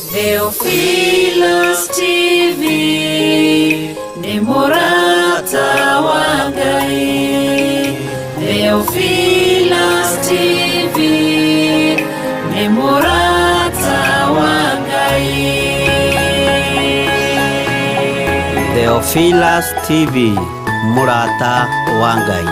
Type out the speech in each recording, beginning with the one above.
Theophilus TV ni mũrata wa Ngai. Theophilus TV ni mũrata wa Ngai. Theophilus TV mũrata wa Ngai.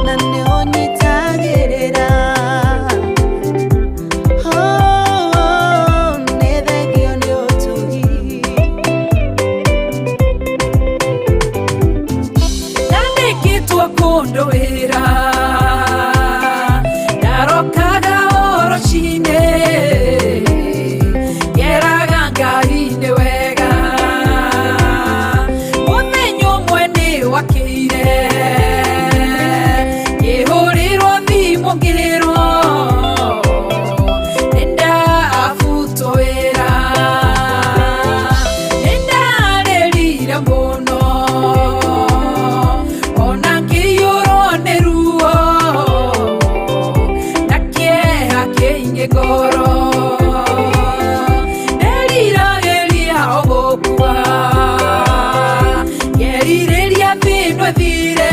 Nane onyitagirira ngoro nerirageria ogokua ngerireria thino thire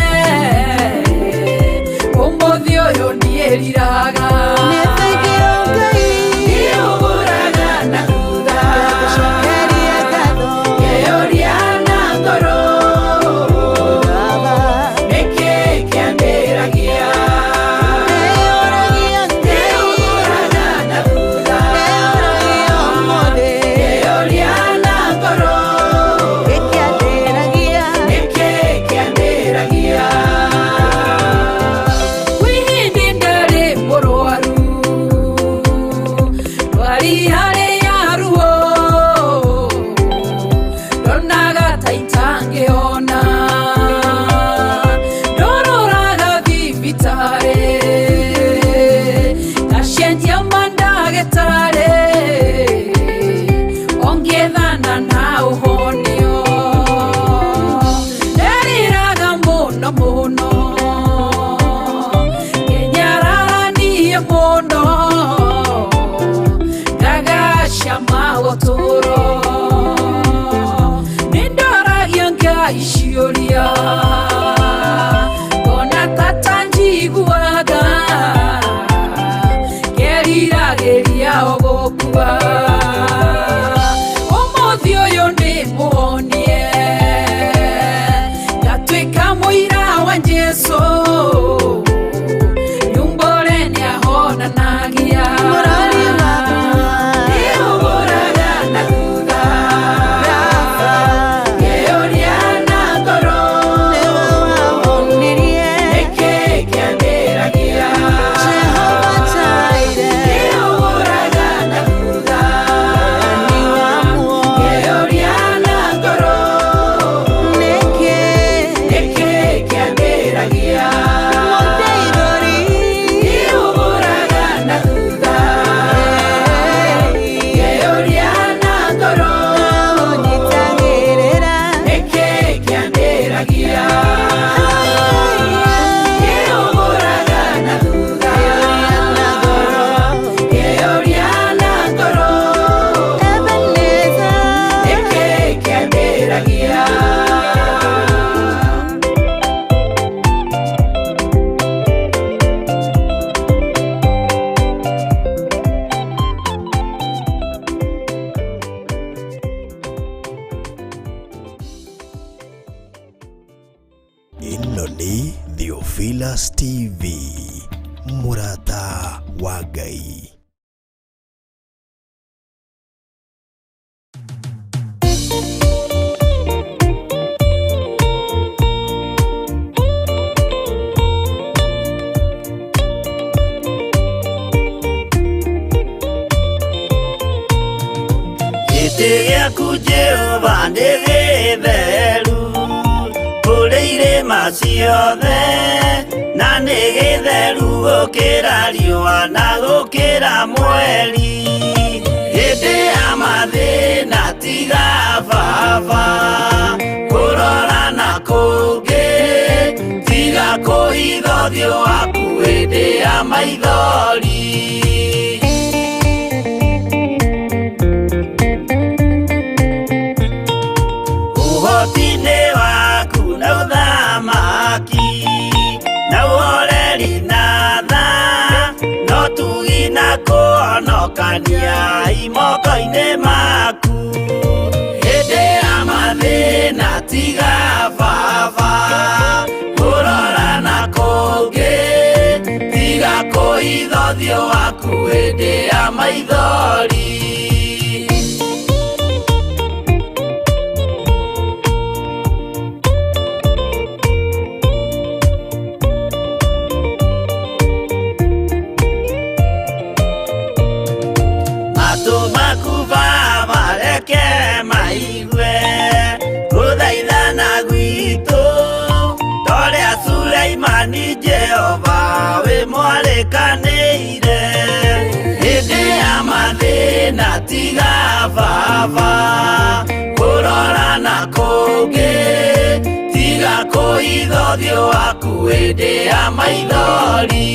umuthi uyu nieriraga Ishioria kona tatanjiguaga gerirageria ogokua umuthi uyu ndimuhonie ngatuika muira wa Jesu nyumbore niahonanagia Ino ni Theophilus TV, Murata wa Ngai. Gĩtĩ Jehova ndĩgĩtheru kũrĩire maciothe na nĩ gĩtheru gũkĩra riũa na gũkĩra mweri. Hĩndĩ ya mathĩna tiga baba kũrora na kũngĩ tiga kũhitha ũthiũ waku hĩndĩ ya maithori. Ũhoti-nĩ waku na ũthamaki na ũhoreri na tha no tugi na kũhonokania imoko-inĩ maku. Hĩndĩ ya mathĩna tiga baba kũrora na kũngĩ tiga kũhitha ũthiũ waku hĩndĩ ya maithori. Ni Jehova we mwarekanĩire hĩndĩ ya mathĩna tiga baba kũrora na kũngĩ tiga kũhitha ũthiũ waku hĩndĩ ya maithori.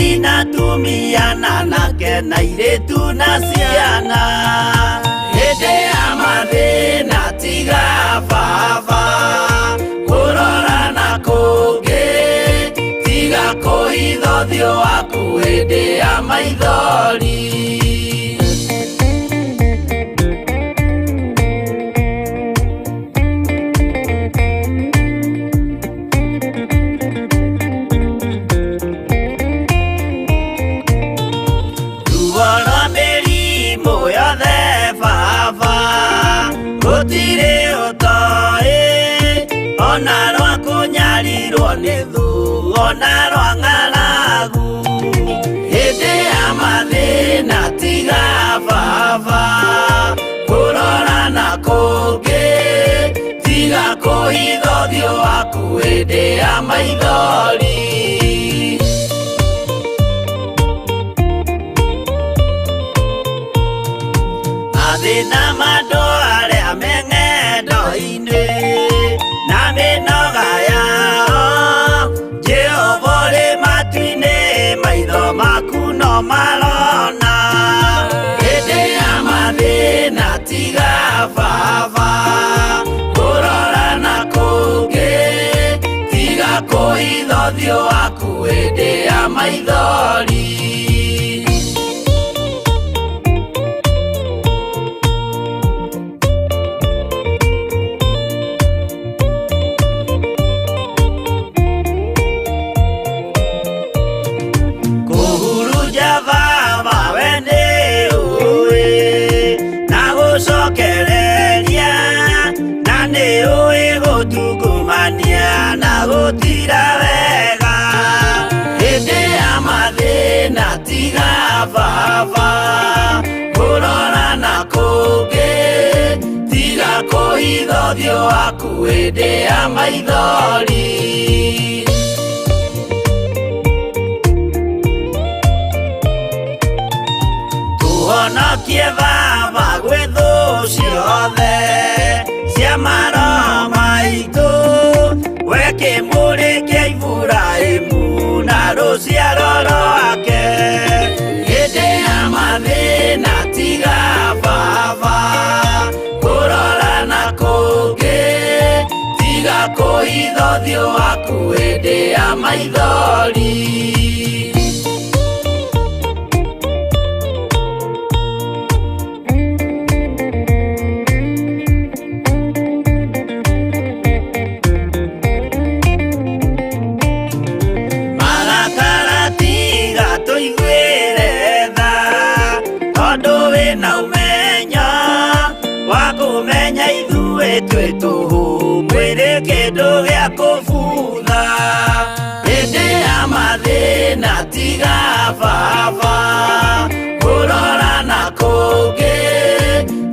athuri na atumia na anake na airĩtu na ciana. Hĩndĩ ya mathĩna tiga baba kũrora na kũngĩ, tiga kũhitha ũthiũ waku hĩndĩ ya maithori. Gũtirĩ ũtoĩ ona rwa kũnyarirwo nĩ thu ona rwa ng'aragu. Hĩndĩ ya mathĩna tiga baba kũrora na kũngĩ, tiga kũhitha ũthiũ waku hĩndĩ ya maithori. Mathĩna mandũ arĩa me ng'endo-inĩ na mĩnoga yao, Jehova ũrĩ matu-inĩ, maitho maku no marona. Hĩndĩ ya mathĩna tiga baba kũrora na kũngĩ, tiga kũhitha ũthiũ waku hĩndĩ ya maithori. Gũtira wega hĩndĩ ya mathĩna tiga baba kũrora na kũngĩ, tiga kũhitha ũthiũ waku hĩndĩ ya maithori. Tũhonokie baba gwĩ thũ ciothe cia maroho maitũ, we kĩmũrĩ kĩa Iburahĩmu na rũciaro rwake. Hĩndĩ ya mathĩna tiga baba kũrora na kũngĩ, tiga kũhitha ũthiũ waku hĩndĩ ya maithori. Twĩ tũhũ mwĩrĩ kĩndũ gĩa kũbutha. Hĩndĩ ya mathĩna tiga baba kũrora na kũngĩ,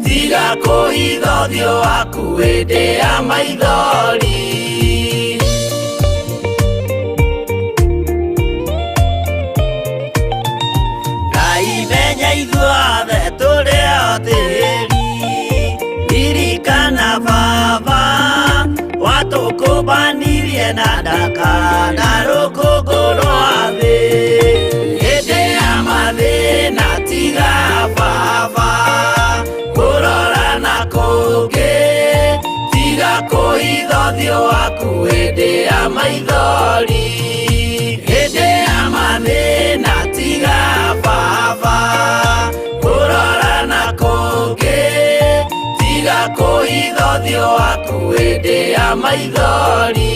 tiga kũhitha ũthiũ waku hĩndĩ ya maithori. Ngai menya ithuothe tũrĩ o tĩri, ririkana baba watũkũmbanirie na ndaka na rũkũngũ rwa thĩ. Hĩndĩ ya mathĩna tiga baba kũrora na kũngĩ, tiga kũhitha ũthiũ waku hĩndĩ ya maithori. Hĩndĩ ya mathĩna tiga baba kũrora na kũngĩ, tiga kũhitha ũthiũ waku hĩndĩ ya maithori.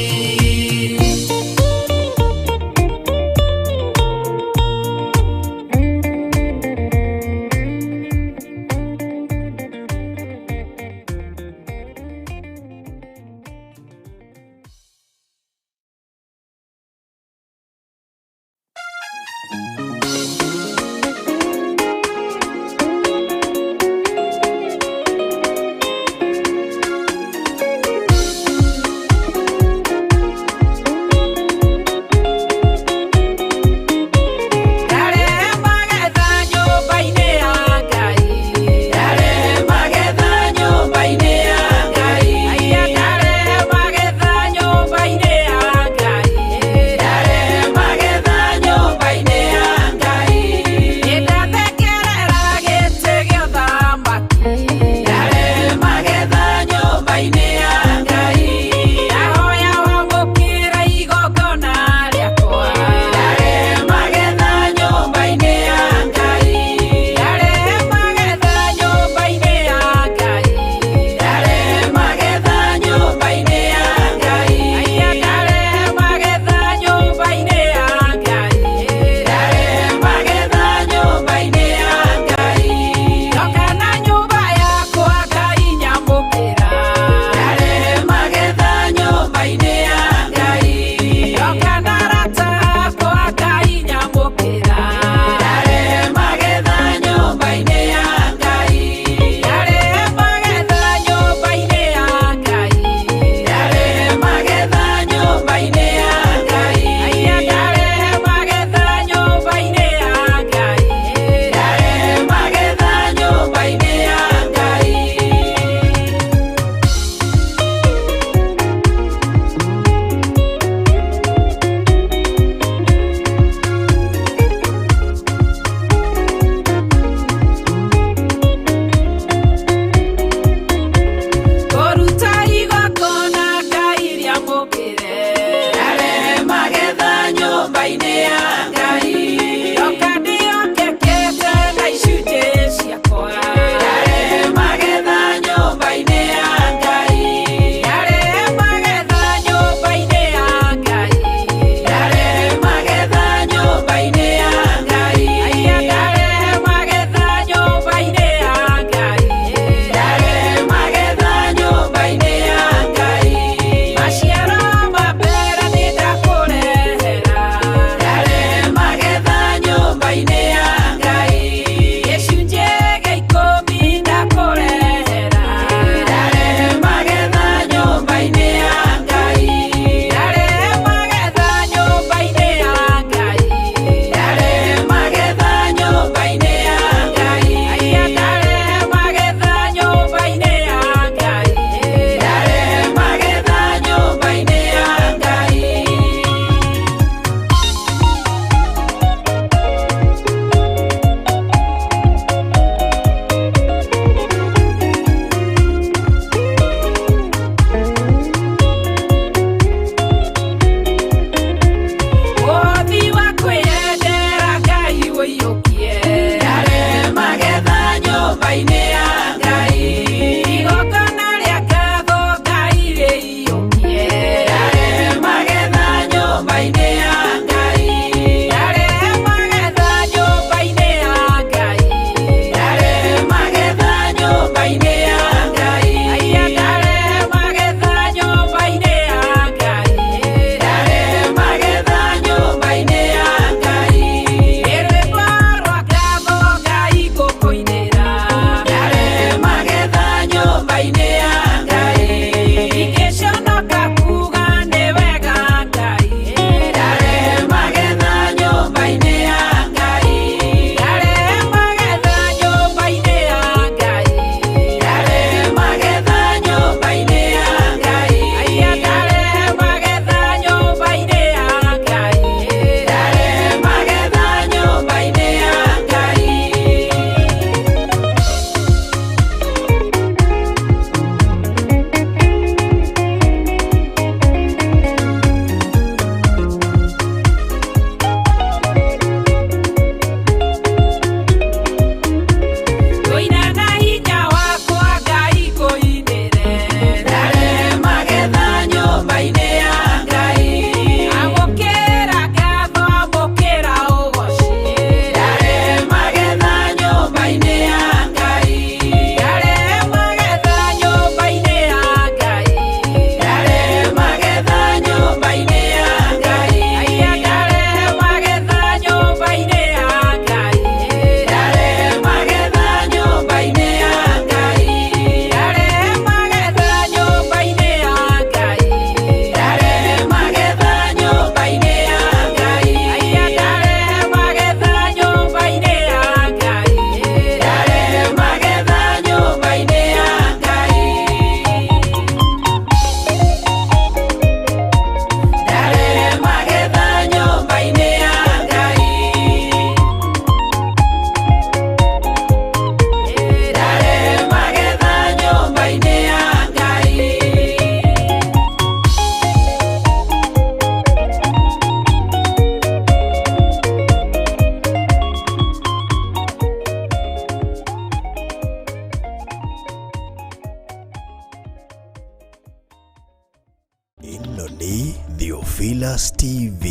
Theophilus TV,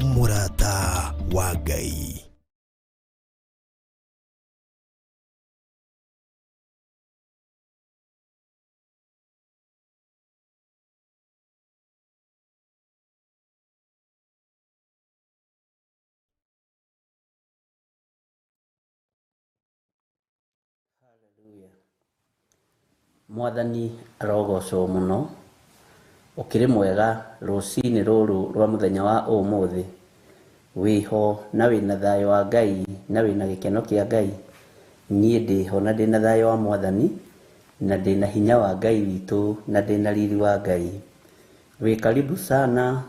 Murata wa Ngai. Mwathani arogocwo muno ukiri mwega rucini ruru rwa muthenya wa umuthi wiho na wina thayo wa Ngai na wina gikeno kia Ngai. Nie ndiho na ndina thayo wa Mwathani na ndina hinya wa Ngai witu na ndina riri wa Ngai. Wi karibu sana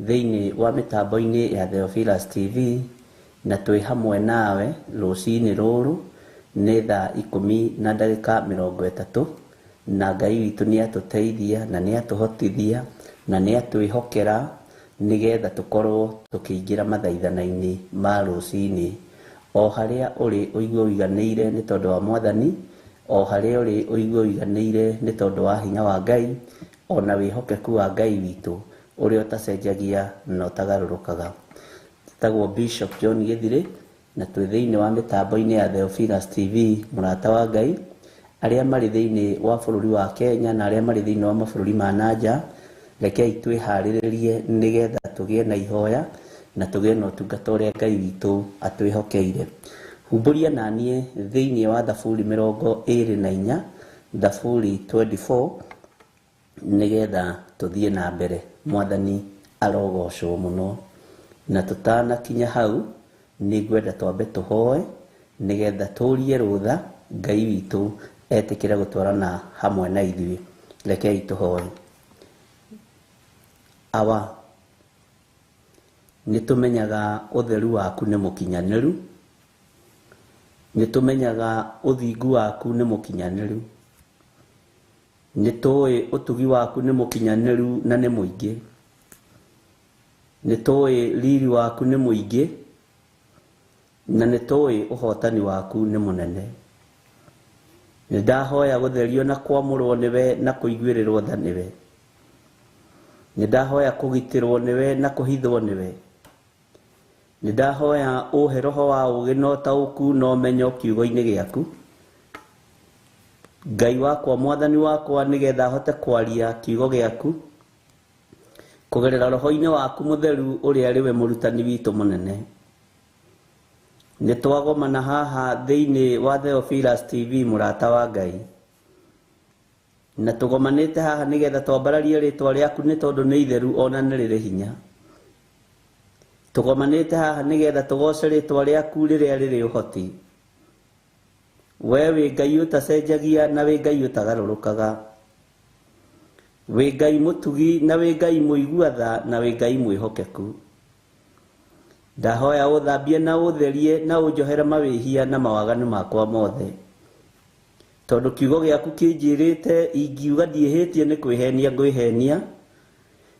thiini wa mitambo-ini ya Theophilus TV na twi hamwe nawe rucini ruru ni thaa 10:30 na Ngai witu ni atuteithia na ni atuhotithia na ni atwihokera nigetha tukorwo tukiingira mathaithana-ini ma rucini. O haria uri uigwe uiganire ni tondu wa Mwathani, o haria uri uigwe uiganire ni tondu wa hinya wa Ngai, ona wihokeku wa Ngai witu uria utacenjagia na utagarurukaga. Tagwo Bishop John Githiri na twi thiini wa mitambo-ini ya Theophilus TV, Murata wa Ngai, aria mari thiini wa bururi wa Kenya na aria mari thiini wa mabururi ma nanja. Rekei twihariririe nigetha tugie na ihoya na tugie na utungata uria Ngai witu atwihokeire. Humburia nanie thiini wa Thaburi 24, Thaburi 24 nigetha tuthie na mbere. Mwathani arogocwo muno. Na tutana kinya hau ni gwenda twambe tuhoe nigetha turie rutha Ngai witu etikira gutwarana hamwe na ithui. Rekei tuhoe. Awa nitumenyaga utheru waku ni mukinyaniru, nitumenyaga uthingu waku ni mukinyaniru, nitui utugi waku ni mukinyaniru na ni muingi, nitui riri waku ni muingi na nitui uhotani waku ni munene. Nidahoya gutherio na kwamurwo niwe na kuiguirirwo tha niwe. Nidahoya kugitirwo niwe na kuhithwo niwe. Nidahoya uhe roho wa ugi no tauku no menyo kiugo-ini giaku. Ngai wakwa, Mwathani wakwa, nigetha hote kwaria kiugo giaku kugerera roho-ini waku mutheru uria riwe murutani witu munene. Nitwagomana haha thiini wa Theophilus TV, Murata wa Ngai, na tugomanite haha nigetha twambararie ritwa riaku ni tondu ni itheru ona ni riri hinya. Tugomanite haha nigetha tugoce ritwa riaku riria riri uhoti. We wi Ngai utacenjagia na wi Ngai utagarurukaga. Wi Ngai mutugi na wi Ngai muigua tha na wi Ngai mwihokeku. Ndahoya uthambie na utherie na unjohere mawihia na mawaganu makwa mothe. Tondu kiugo giaku kinjirite ingiuga ndiehitie ni kwihenia ngwihenia,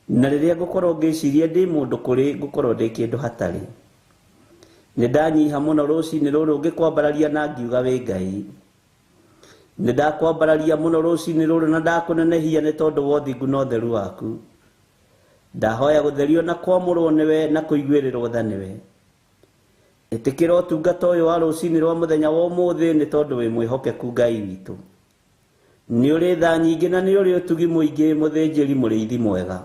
na riria ngukorwo ngiciria ndi mundu kuri ngukorwo ndi kindu hatari. Nidanyiha muno rucini ruru ngikwambararia na ngiuga wi Ngai. Nidakwambararia muno rucini ruru na ndakunenehia ni tondu wa uthingu na utheru waku. Ndahoya gutherio na kwamurwo niwe na kuiguirirwo tha niwe. Itikira utungata uyu wa rucini rwa muthenya wa umuthi ni tondu wi mwihokeku Ngai witu. Ni uri tha nyingi na ni uri utugi muingi muthinjiri muriithi mwega.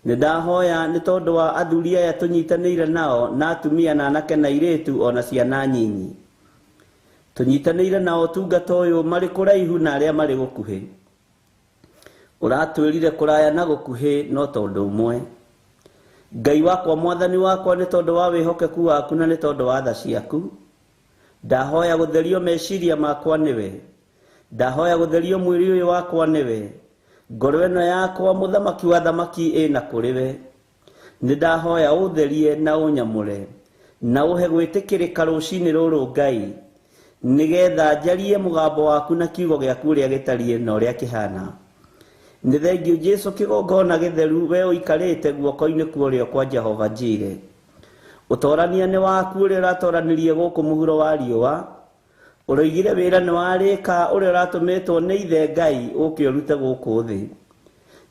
Nidahoya ni tondu wa athuri aya tunyitanire nao na atumia na anake na iritu ona ciana nyinyi. Tunyitanire nao utungata uyu mari kuraihu na aria mari gukuhi. Uratwirire kuraya na gukuhi no tondu umwe. Ngai wakwa, Mwathani wakwa, ni tondu wa wihokeku waku na ni tondu wa tha ciaku, ndahoya gutherio meciria makwa niwe. Ndahoya gutherio mwiri uyu wakwa niwe. Ngoro ino yakwa muthamaki wa thamaki ina kuriwe. Nidahoya utherie na unyamure na uhe gwitikirika rucini ruru Ngai, nigetha njarie mugambo waku na kiugo giaku uria gitarie na uria kihana. Ni thengio Jesu kigongona githeru we uikarite guoko-ini kuorio kwa Jehova Jire. Utorania ni waku uria uratoranirie guku muhuro wa riua. Uroigire wira ni warika uria uratumitwo ni ithe Ngai ukiurute guku thi.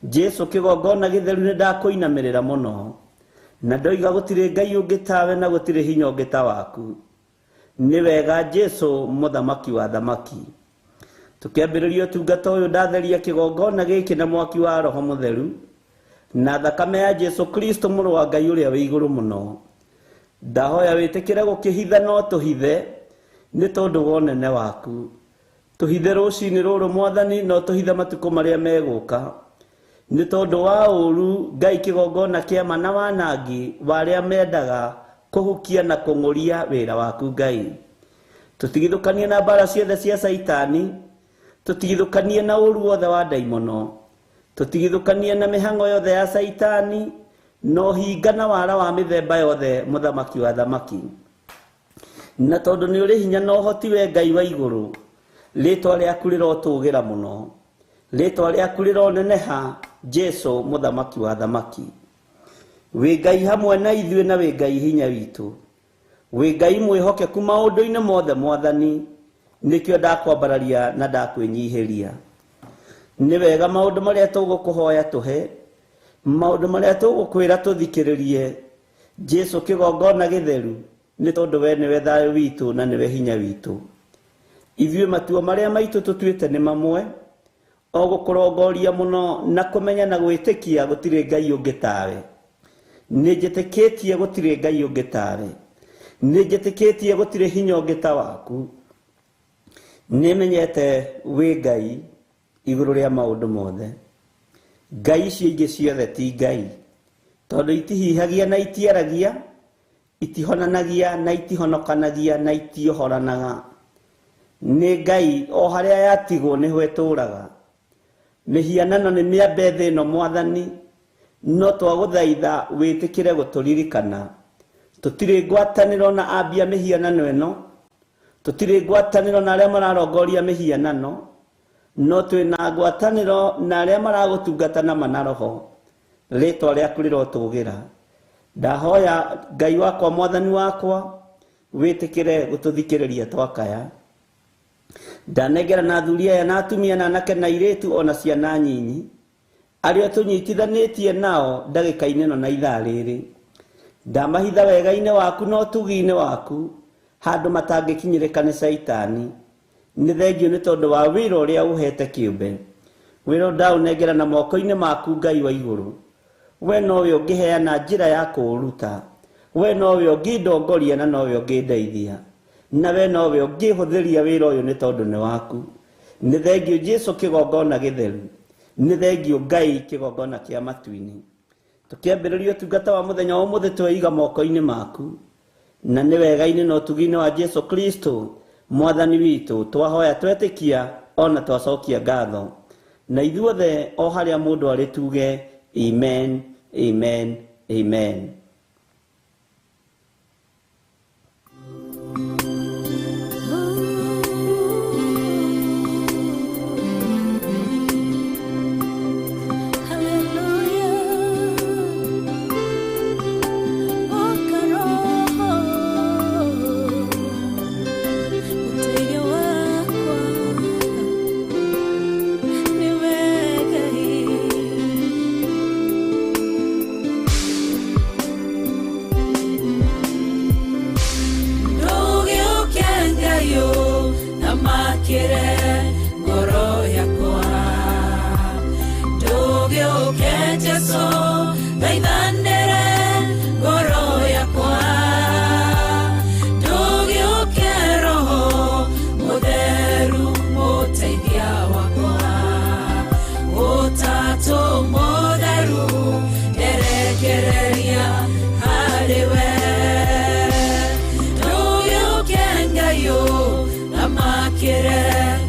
Jesu kigongona githeru ni ndakuinamirira muno na ndoiga gutire ngai ungi tawe na gutire hinya ungi ta waku ni wega Jesu muthamaki wa thamaki tukiambiriria tungata uyu ndatheria kigongona giki na mwaki wa roho mutheru na thakame ya Jesu Kristo muru wa ngai uria wi iguru muno ndahoya witikire gukihitha no tuhithe ni tondu wonene waku tuhithe rucini ruru mwathani no tuhithe matuko maria meguka ni tondu wa uru ngai kigongona kia mana wanangi waria mendaga kuhukia na kunguria wira waku ngai tutigithukanie na bara ciothe cia saitani tutigithukanie na uru wothe wa daimono tutigithukanie na mihango yothe ya saitani no hingana wara wa mithemba yothe muthamaki wa thamaki na tondu ni uri hinya no hoti we ngai wa iguru ritwa riaku rirotugira muno ritwa riaku rironeneha Jesu muthamaki wa thamaki wi ngai hamwe na ithuĩ na wi ngai hinya witu wi ngai mwihokeku maundu-inĩ mothe mwathani nikio ndakwambararia na ndakwinyihiria ni wega maundu maria tugukuhoya tuhe maundu maria tugukwira tuthikiririe Jesu kigongona githeru ni tondu we niwe thayu witu na niwe hinya witu ithuĩ matuo maria maitu tutuite ni mamwe o gukurongoria muno na kumenya na gwitikia gutire ngai ungi tawe ni njitikitie gutire ngai ungi tawe ni njitikitie gutire hinya ungi ta waku ni menyete wi ngai iguru ria maundu mothe ngai ciingi ciothe ti ngai tondu itihihagia na itiaragia itihonanagia na itihonokanagia na itiohoranaga ni ngai o haria yatigwo ni hwe turaga mihianano ni miambe thi no mwathani no twaguthaitha witikire guturirikana tutire ngwataniro na ambia mihianano ino tutire ngwataniro na aria mararongoria mihianano no twina ngwataniro na aria maragutungata na manaroho ritwa riaku rirotugira ndahoya ngai wakwa mwathani wakwa witikire gututhikiriria twakaya ndanengera na thuria ya na atumia na anake na iretu ona ciana nyinyi aria tunyitithanitie nao ndagika-inĩ ĩno na ithaa rĩrĩ ndamahitha wega-inĩ waku no tugi-inĩ waku handu matangikinyirika ni saitani ni thengio ni tondu wa wira uria uhete kiumbe wira ndaunengera na moko-inĩ maku ngai wa iguru we nowe ungiheana njira ya kuuruta we nowe ungindongoria na nowe ungindeithia na we nowe ungihuthiria wira uyu ni tondu ni waku ni thengio Jesu kigongona githeru ni thengio ngai kigongona kia matu-ini tukiambiriria tungata wa muthenya wa umuthi tweiga moko-inĩ maku na ni wega-inĩ no tugi-inĩ wa Jesu Kristo mwathani witu twahoya twetikia ona twacokia ngatho na ithuothe o haria mundu ari tuge amen amen amen. Quiere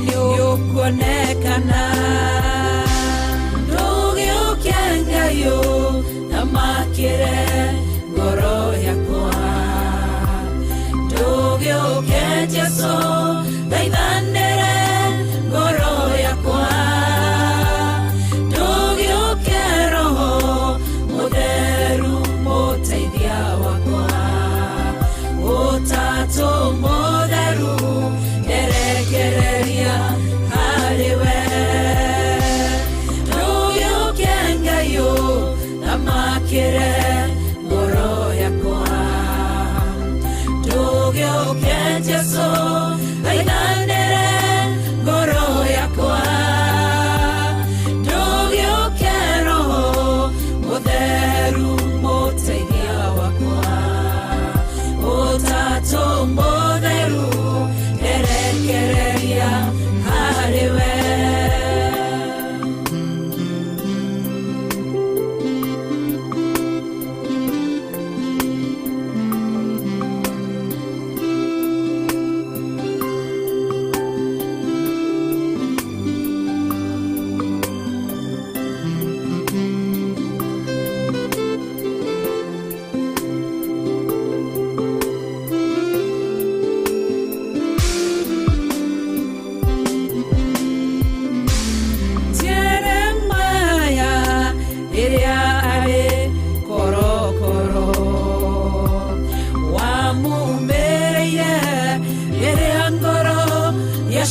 nĩũkuonekana ndũgĩũke Ngai ũthamakĩre ngoro yakwa ndũgĩũke Jesũ thaithanĩre ngoro yakwa ndũgĩũke Roho Mũtheru mũteithia wakwa Ũtatũ Mũtheru nderekereria harĩwe ndũgĩũke Ngai ũthamakĩre ngoro yakwa ndũgĩũke Jesũ thaithanĩre ngoro yakwa ndũgĩũke Roho Mũtheru mũteithia wakwa Ũtatũ Mũtheru nderekereria harĩwe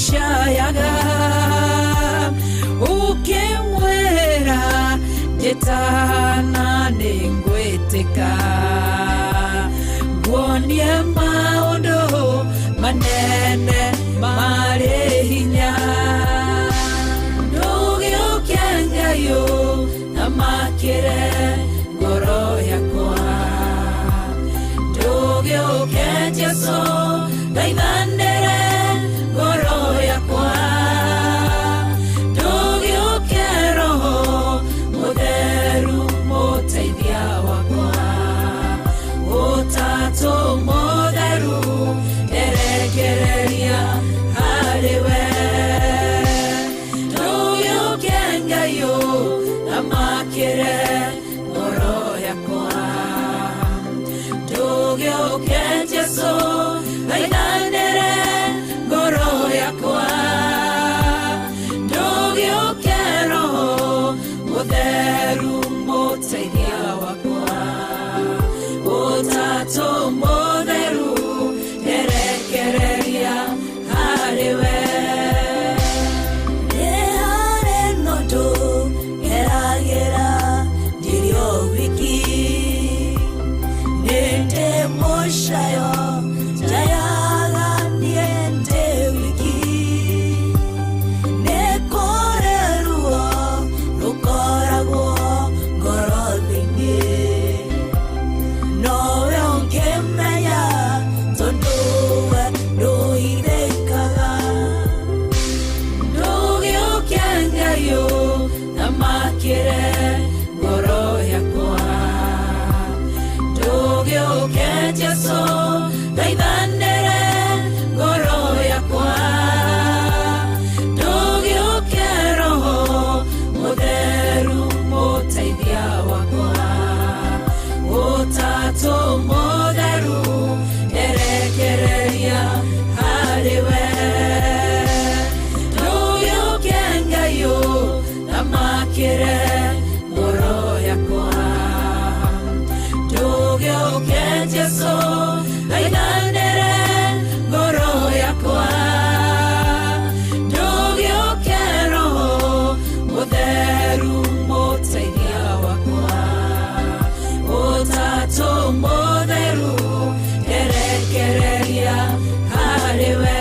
shayaga ukimwera jetana ningweteka nguonie maundu manene marĩ hinya ndũgĩũke Ngai ũthamakĩre ngoro yakwa ndũgĩũke Jesũ thaithanĩre ngoro yakwa ndũgĩũke Roho Mũtheru mũteithia wakwa Ũtatũ Mũtheru nderekereria harĩwe ndũgĩũke Ngai ũthamakĩre ngoro yakwa ndũgĩũke Jesũ thaithanĩre ngoro yakwa ndũgĩũke Roho Mũtheru mũteithia wakwa Ũtatũ Mũtheru nderekereria harĩwe nĩ harĩ nũndũ ngeragĩra ndirĩ o wiki nĩ ndĩ mũcayo njayaga niĩ ndĩ wiki nĩ kũrĩ ruo rũkoragwo ngoro-inĩ nowe ũngĩmenya tondũ we ndũirĩkaga ndũgĩũke Ngai ũthamakĩre ngoro yakwa ndũgĩũke Jesũ thaithanĩre ngoro yakwa ndũgĩũke Roho Mũtheru mũteithia wakwa Ũtatũ Mũtheru nderekereria harĩwe ndũgĩũke Ngai ũthamakĩre ngoro yakwa ndũgĩũke Jesũ thaithanĩre ngoro yakwa ndũgĩũke Roho Mũtheru mũteithia wakwa Ũtatũ Mũtheru nderekereria harĩwe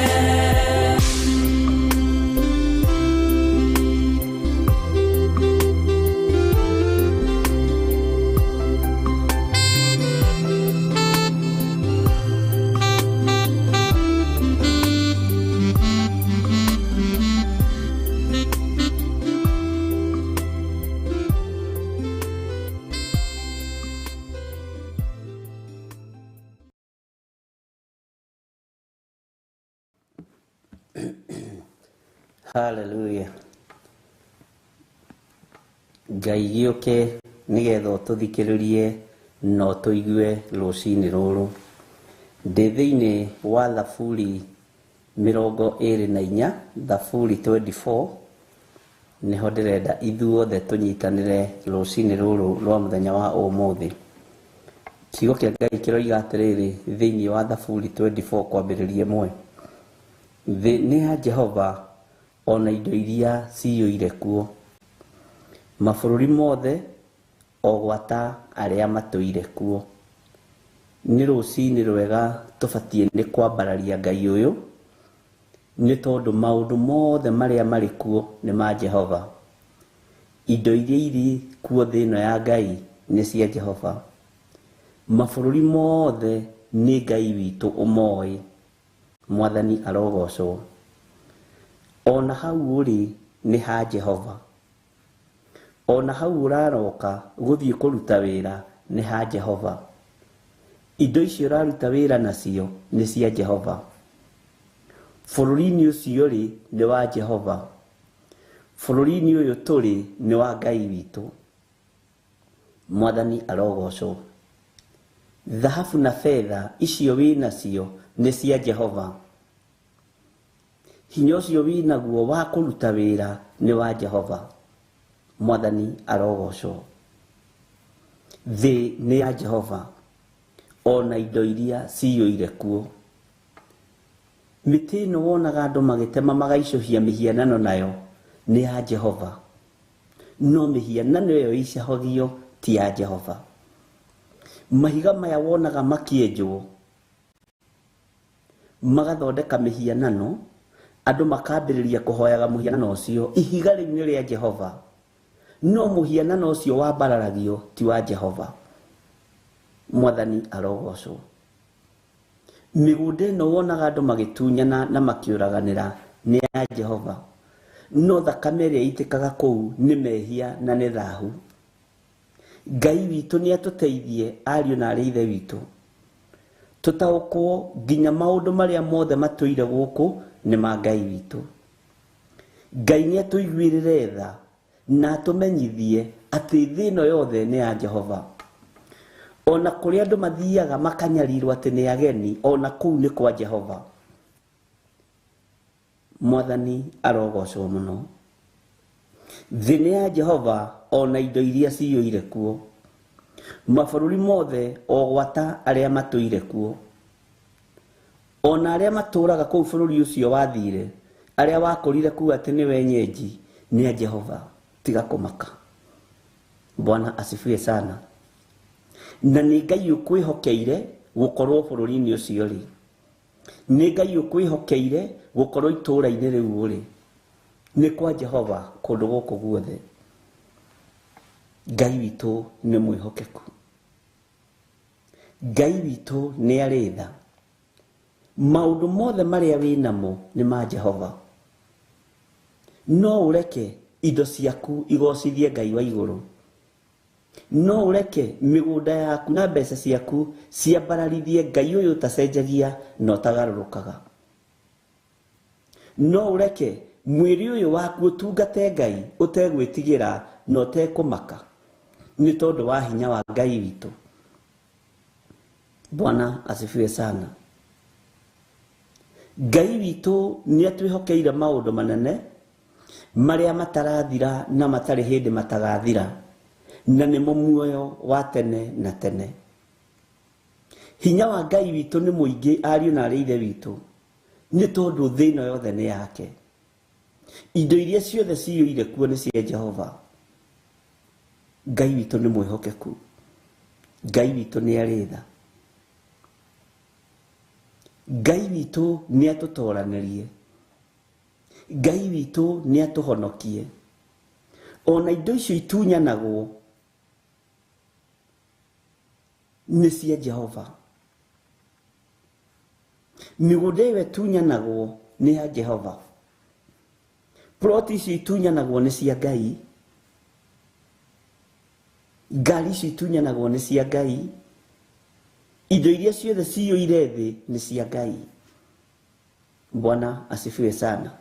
Hallelujah. Ngai gĩũke nĩgetha tũthikĩrĩrie no tũigue rũcinĩ rũrũ. Ndĩ thĩinĩ wa Thaburi 24, Thaburi 24, nĩho ndĩrenda ithuothe tũnyitanĩre rũcinĩ rũrũ rwa mũthenya wa ũmũthĩ. Kiugo kĩa Ngai kĩroiga atĩrĩrĩ thĩinĩ wa Thaburi 24 kwambĩrĩria 1. Thĩ nĩ ya Jehova, ona indo iria ciyũire kuo. Mabũrũri mothe o gwata arĩa matũire kuo. Nĩ rũcinĩ rwega tũbatiĩ nĩ kwambararia Ngai ũyũ, nĩ tondũ maũndũ mothe marĩa marĩ kuo nĩ ma Jehova. Indo iria irĩ kuo thĩ ĩno ya Ngai nĩ cia Jehova. Mabũrũri mothe nĩ Ngai witũ ũmoĩ. Mwathani arogocwo. Ona hau ũrĩ nĩ ha Jehova. Ona hau ũraroka gũthiĩ kũruta wĩra nĩ ha Jehova. Indo icio ũraruta wĩra nacio nĩ cia Jehova. Bũrũri-inĩ ũcio rĩ nĩ wa Jehova. Bũrũri-inĩ ũyũ tũrĩ nĩ wa Ngai witũ. Mwathani arogocwo. Thahabu na fedha icio wĩ nacio nĩ cia Jehova. Hinya ũcio wĩ naguo wa kũruta wĩra nĩ wa Jehova. Mwathani arogocwo. Thĩ nĩ ya Jehova, ona indo iria ciyũire kuo. Mĩtĩ ĩno wonaga andũ magĩtema magaicũhia mĩhianano nayo nĩ ya Jehova. No mĩhianano ĩyo ĩicahagio ti ya Jehova. Mahiga maya wonaga makĩenjwo magathondeka mĩhianano, andũ makambĩrĩria kũhoyaga mũhianano ũcio. Ihiga rĩu nĩ rĩa Jehova. No mũhianano ũcio wambararagio ti wa Jehova. Mwathani arogocwo. Mĩgũnda ĩno wonaga andũ magĩtunyana na makĩũraganĩra nĩ ya Jehova. No thakame ĩrĩa itĩkaga kũu nĩ mehia na nĩ thaahu. Ngai witũ nĩ atũteithie, ariũ na arĩ ithe witũ, tũtaũkwo nginya maũndũ marĩa mothe matũire gũkũ nĩ ma Ngai witũ. Ngai nĩ atũiguĩrĩre tha na atũmenyithie atĩ thĩ ĩno yothe nĩ ya Jehova. Ona kũrĩa andũ mathiaga makanyarirwo atĩ nĩ ageni, ona kũu nĩ kwa Jehova. Mwathani arogocwo mũno. Thĩ nĩ ya Jehova, ona indo iria ciyũire kuo. Mabũrũri mothe o gwata arĩa matũire kuo. Ona arĩa matũraga kũu bũrũri ũcio wathire, arĩa wakũrire kuo atĩ nĩ wenyenji, nĩ a Jehova. Tiga kũmaka. Bwana asifiwe sana. Na nĩ Ngai ũkwĩhokeire gũkorwo bũrũri-inĩ ũcio rĩ. Nĩ Ngai ũkwĩhokeire gũkorwo itũũra-inĩ rĩu ũrĩ. Nĩ kwa Jehova kũndũ gũkũ guothe. Ngai witũ nĩ mwĩhokeku. Ngai witũ nĩ arĩ tha. Maũndũ mothe marĩa wĩ namo nĩ ma Jehova. No ũreke indo ciaku igocithie Ngai wa igũrũ. No ũreke mĩgũnda yaku na mbeca ciaku ciambararithie Ngai ũyũ ũtacenjagia na ũtagarũrũkaga. No ũreke mwĩrĩ ũyũ waku ũtungate Ngai ũtegwĩtigĩra na ũtekũmaka, nĩ tondũ wa hinya wa Ngai witũ. Bwana asifiwe sana. Ngai witũ nĩ atwĩhokeire maũndũ manene marĩa matarathira na matarĩ hĩndĩ matagathira, na nĩ muoyo wa tene na tene. Hinya wa Ngai witũ nĩ mũingĩ, ariũ na arĩ ithe witũ, nĩ tondũ thĩ ĩno yothe nĩ yake. Indo iria ciothe ciyũire kuo nĩ cia Jehova. Ngai witũ nĩ mwĩhokeku. Ngai witũ nĩ arĩ tha. Ngai witũ nĩ atũtoranĩrie. Ngai witũ nĩ atũhonokie. Ona indo icio itunyanagwo nĩ cia Jehova. Mĩgũnda ĩyo ĩtunyanagwo nĩ ya Jehova. Ploti icio itunyanagwo nĩ cia Ngai. Ngari icio itunyanagwo nĩ cia Ngai. Indo iria ciothe ciyũire thĩ nĩ cia Ngai. Bwana asifiwe sana.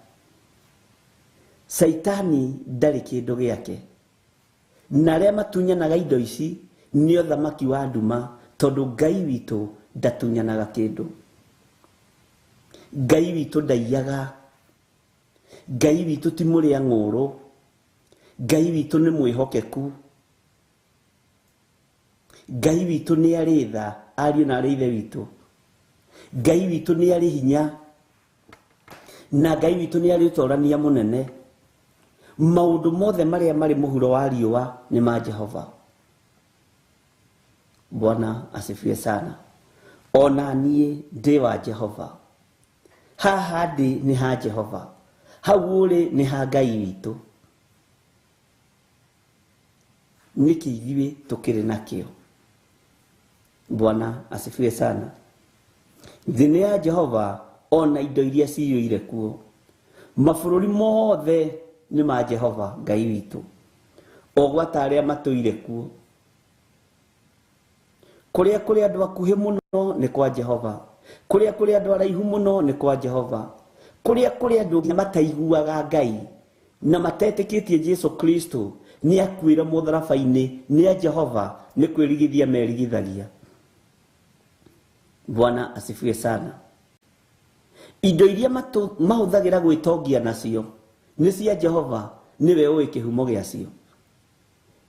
Saitani ndarĩ kĩndũ gĩake, na arĩa matunyanaga indo ici nĩ ũthamaki wa nduma, tondũ Ngai witũ ndatunyanaga kĩndũ. Ngai witũ ndaiyaga, Ngai witũ ti mũrĩa ng'ũrũ, Ngai witũ nĩ mwĩhokeku, Ngai witũ nĩ arĩ tha, ariũ na arĩ ithe witũ. Ngai witũ nĩ arĩ hinya, na Ngai witũ nĩ arĩ ũtorania mũnene. Maũndũ mothe marĩa marĩ mũhuro wa riũa nĩ ma Jehova. Bwana asifiwe sana. Ona niĩ ndĩ wa Jehova. Haha ndĩ nĩ ha Jehova, hau ũrĩ nĩ ha Ngai witũ. Nĩkĩ ithuĩ tũkĩrĩ nakĩo. Bwana asifiwe sana. Thĩ nĩ ya Jehova, ona indo iria ciyũire kuo. Mabũrũri mothe nĩ ma Jehova Ngai witũ, o gwata arĩa matũire kuo. Kũrĩa kũrĩ andũ akuhĩ mũno nĩ kwa Jehova, kũrĩa kũrĩ andũ araihu mũno nĩ kwa Jehova, kũrĩa kũrĩ andũ mataiguaga Ngai na matetĩkĩtie Jesu Kristo nĩ akuĩra mũtharaba-inĩ, nĩ a Jehova nĩ kwĩrigithia merigithagia. Bwana asifiwe sana. Indo iria mahũthagĩra gwĩtongia nacio nĩ cia Jehova, niwe ũĩ kĩhumo gĩacio.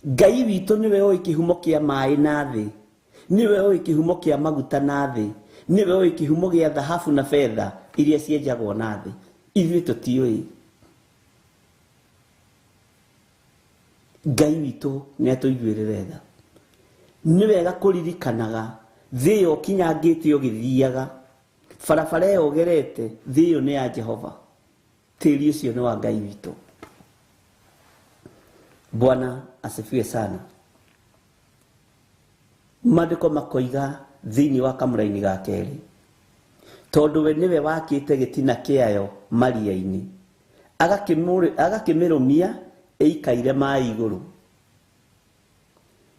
Ngai witũ niwe ũĩ kĩhumo kĩa maaĩ na thĩ, niwe ũĩ kĩhumo kĩa maguta na thĩ, niwe ũĩ kĩhumo gĩa thahabu na fedha iria cienjagwo na thĩ. Ithuĩ tũtiũĩ. Ngai witũ nĩ atũiguĩrĩre tha. Nĩ wega kũririkanaga thĩ ĩyo kinyangĩte ũgĩthiaga, barabara ĩyo ũgerete, thĩ ĩyo nĩ ya Jehova, tĩri ũcio nĩ wa Ngai witũ. Bwana asifiwe sana. Maandĩko makoiga thĩinĩ wa kamũra-inĩ ga kerĩ, tondũ we nĩwe wakĩte gĩtina kĩayo maria-inĩ, agakĩmĩrũmia ĩikaire maaĩ igũrũ.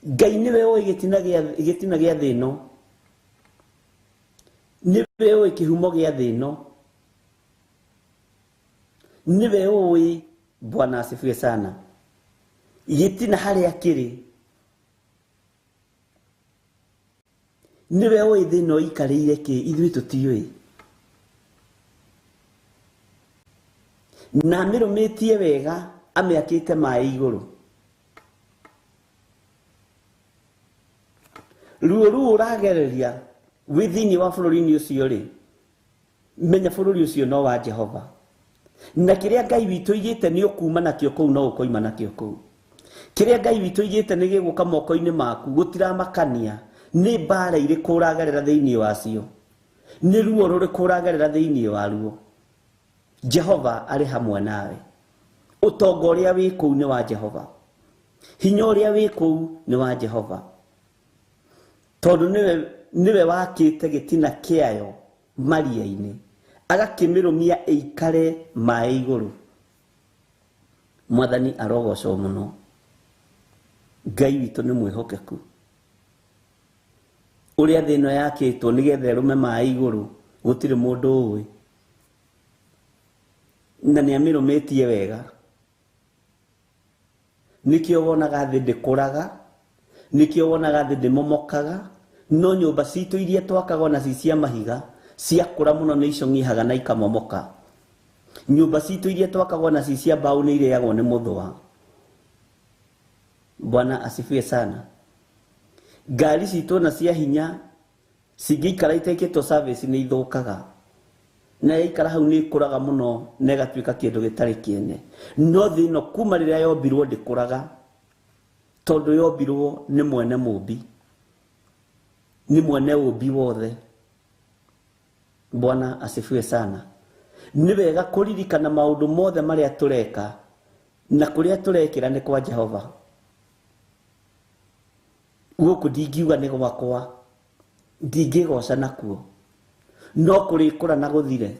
Ngai nĩwe ũĩ gĩtina gĩa thĩ ĩno, niwe ũĩ kĩhumo gĩa thĩ ĩno, niwe ũĩ. Bwana asifiwe sana. Gĩtina harĩa kĩrĩ, niwe ũĩ thĩ ĩno ikarĩire kĩ, ithuĩ tũtiũĩ. Na amĩrũmĩtie wega, amĩakĩte maaĩ igũrũ. Ruo rũu ũragereria wĩ thĩinĩ wa bũrũri-inĩ ũcio rĩ, menya bũrũri ũcio no wa Jehova, na kĩrĩa Ngai witũ igĩte nĩ ũkuma nakĩo kũu, no ũkoima nakĩo kũu. Kĩrĩa Ngai witũ igĩte nĩ gĩgũka moko-inĩ maku, gũtiramakania nĩ mbara irĩkũ ũragerera thĩinĩ wacio, nĩ ruo rũrĩkũ ũragerera thĩinĩ waruo. Jehova arĩ hamwe nawe. Ũtonga ũrĩa wĩ kũu nĩ wa Jehova, hinya ũrĩa wĩ kũu nĩ wa Jehova, tondũ niwe wakĩte gĩtina kĩayo maria-inĩ, agakĩmĩrũmia ĩikare maaĩ igũrũ. Mwathani arogocwo mũno. Ngai witũ nĩ mwĩhokeku. Ũrĩa thĩ ĩno yakĩtwo nĩgetha ĩrũme maaĩ igũrũ, gũtirĩ mũndũ ũĩ, na nĩ amĩrũmĩtie wega. Nĩkĩo wonaga thĩ ndĩkũraga, nĩkĩo wonaga thĩ ndĩmomokaga, no nyũmba citũ iria twakagwo na cia mahiga ciakũra mũno nĩ icong'ihaga na ikamomoka. Nyũmba citũ iria twakagwo na cia mbaũ nĩ irĩagwo nĩ mũthũa. Bwana asifiwe sana. Ngari citũ na cia hinya cingĩikara itekĩtwo service nĩ ithũkaga, na yaikara hau nĩ ikũraga mũno na ĩgatuĩka kĩndũ gĩtarĩ kĩene. No thĩ ĩno kuma rĩrĩa yombirwo ndĩkũraga, tondũ yombirwo nĩ mwene mũmbi, nĩ mwene ũmbi wothe. Bwana asifiwe sana. Nĩ wega kũririkana maũndũ mothe marĩa tũreka na kũrĩa tũrekĩra nĩ kwa Jehova. Gũkũ ndingiuga nĩ gwakwa, ndingĩgoca nakuo, no kũrĩkũra na gũthire.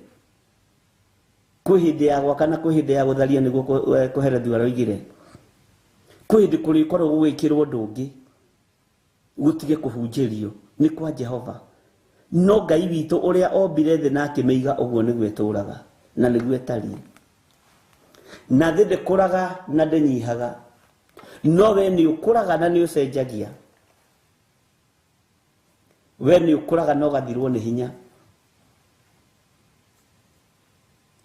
Kwĩ hĩndĩ ya gwaka na kwĩ hĩndĩ ya gũtharia nĩguo kũherethu aroigire. Kwĩ hĩndĩ kũrĩkorwo gũgĩkĩrwo ũndũ ũngĩ, gũtige kũhunjĩrio nĩ kwa Jehova. No Ngai witũ ũrĩa ombire thĩ na akĩmĩiga, ũguo nĩguo ĩtũũraga na nĩguo ĩtariĩ. na thĩ ndĩkũraga na ndĩnyihaga, no we nĩ ũkũraga na nĩ ũcenjagia. We nĩ ũkũraga na ũgathirwo nĩ hinya.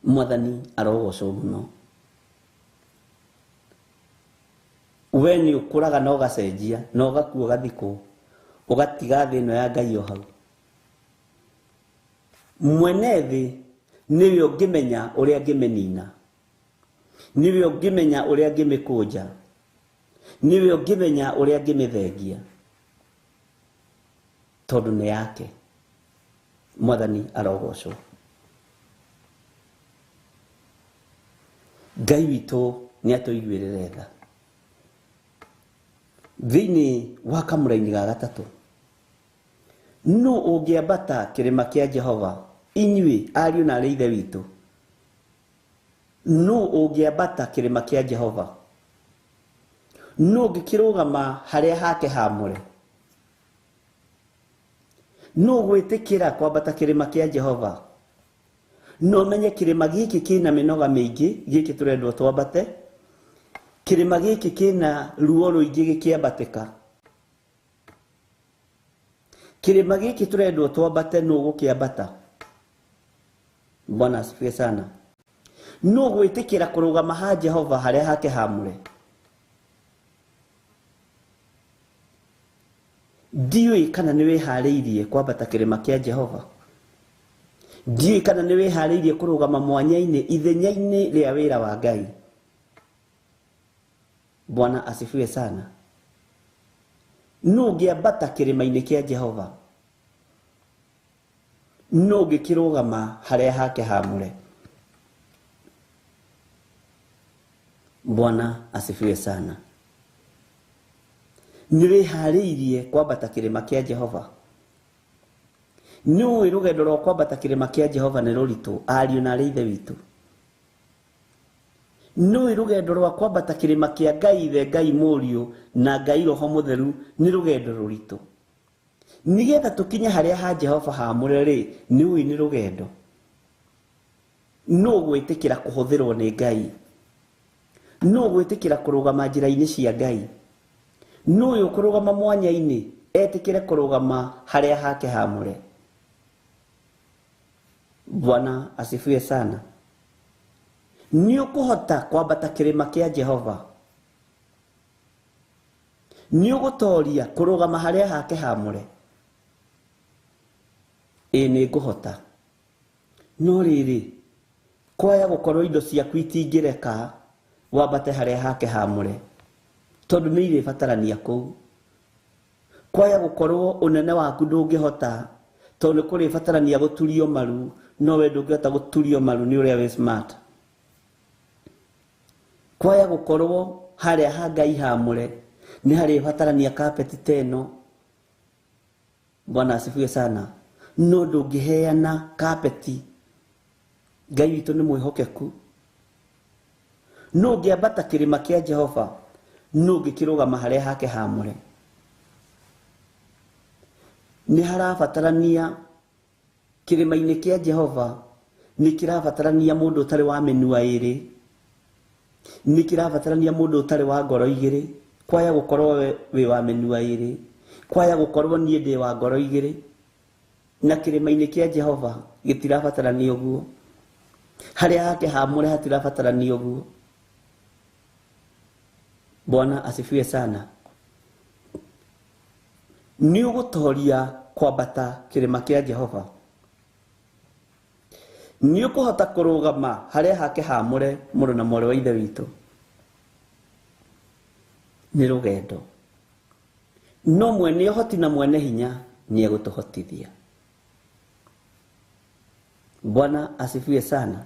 Mwathani arogocwo mũno. We nĩ ũkũraga na ũgacenjia, na ũgakua ũgathikwo, ũgatiga thĩ ĩno ya Ngai o hau. Mwene thĩ nĩwe ũngĩmenya ũrĩa angĩmĩnina, nĩwe ũngĩmenya ũrĩa angĩmĩkũnja, nĩwe ũngĩmenya ũrĩa angĩmĩthengia, tondũ nĩ yake. Mwathani arogocwo. Ngai witũ nĩ atũiguĩrĩre tha. Thĩinĩ wa kamũra-inĩ ga gatatũ, no ũngĩambata kĩrĩma kĩa Jehova, inyuĩ ariũ na aarĩ a Ithe witũ, no ũngĩambata kĩrĩma kĩa Jehova, no ũngĩkĩrũgama harĩa hake haamũre, no gwĩtĩkĩra kwambata kĩrĩma kĩa Jehova, no menye kĩrĩma gĩkĩ kĩna mĩnoga mĩingĩ, gĩkĩ tũrendwo twambate, kĩrĩma gĩkĩ kĩna ruo rũingĩ gĩkĩambatĩka, kĩrĩma gĩkĩ tũrendwo twambate no gũkĩambata. Bwana asifiwe sana. No gwĩtĩkĩra kũrũgama ha Jehova harĩa hake haamũre. Ndiũĩ kana nĩ wĩharĩirie kwambata kĩrĩma kĩa Jehova. Ndiũĩ kana nĩ wĩharĩirie kũrũgama mwanya-inĩ, ithenya-inĩ rĩa wĩra wa Ngai. Bwana asifiwe sana. No ũngĩambata kĩrĩma-inĩ kĩa Jehova, no ũngĩkĩrũgama harĩa hake haamũre. Bwana asifiwe sana. Nĩ wĩharĩirie kwambata kĩrĩma kĩa Jehova. Nĩũĩ rũgendo rwa kwambata kĩrĩma kĩa Jehova nĩ rũritũ, ariũ na aarĩ a Ithe witũ. Nĩũĩ rũgendo rwa kwambata kĩrĩma kĩa Ngai Ithe, Ngai Mũriũ na Ngai Roho Mũtheru nĩ rũgendo rũritũ. Nĩgetha tũkinye harĩa ha Jehova haamũre rĩ, nĩũĩ nĩ rũgendo. No gwĩtĩkĩra kũhũthĩrwo nĩ Ngai. No gwĩtĩkĩra kũrũgama njĩra-inĩ cia Ngai. No ũyũ kũrũgama mwanya-inĩ, etĩkĩre kũrũgama harĩa hake haamũre. Bwana asifiwe sana. Nĩ ũkũhota kwambata kĩrĩma kĩa Jehova. Nĩ ũgũtooria kũrũgama harĩa hake haamũre. Ĩĩ nĩ ngũhota. No rĩrĩ, kwaya gũkorwo indo ciaku itingĩreka wambate harĩa hake haamũre, tondũ nĩ irĩbatarania kũu. Kwaya gũkorwo ũnene waku ndũngĩhota, tondũ nĩ kũrĩbatarania gũturio maru, no we ndũngĩhota gũturio maru nĩ ũrĩa wĩ smart. Kwaya gũkorwo harĩa ha Ngai haamũre, nĩ harĩbatarania kapeti teno. Bwana asifiwe sana. No ndũngĩheana kapeti. Ngai witũ nĩ mwĩhokeku. No ũngĩambata kĩrĩma kĩa Jehova, no ũngĩkĩrũgama harĩa hake haamũre. Nĩ harabatarania kĩrĩma-inĩ kĩa Jehova, nĩ kĩrabatarania mũndũ ũtarĩ wa mĩnua ĩrĩ, nĩ kĩrabatarania mũndũ ũtarĩ wa ngoro igĩrĩ. Kwaya gũkorwo wĩ wa mĩnua ĩrĩ, kwaya gũkorwo niĩ ndĩ wa ngoro igĩrĩ, na kĩrĩma-inĩ kĩa Jehova gĩtirabatarania ũguo. Harĩa hake haamũre hatirabatarania ũguo. Bwana asifiwe sana. Nĩ ũgũtooria kwambata kĩrĩma kĩa Jehova. Nĩ ũkũhota kũrũgama harĩa hake haamũre, mũrũ na mwarĩ wa Ithe witũ. Nĩ rũgendo. No mwene ũhoti na mwene hinya nĩ egũtũhotithia. Bwana asifiwe sana.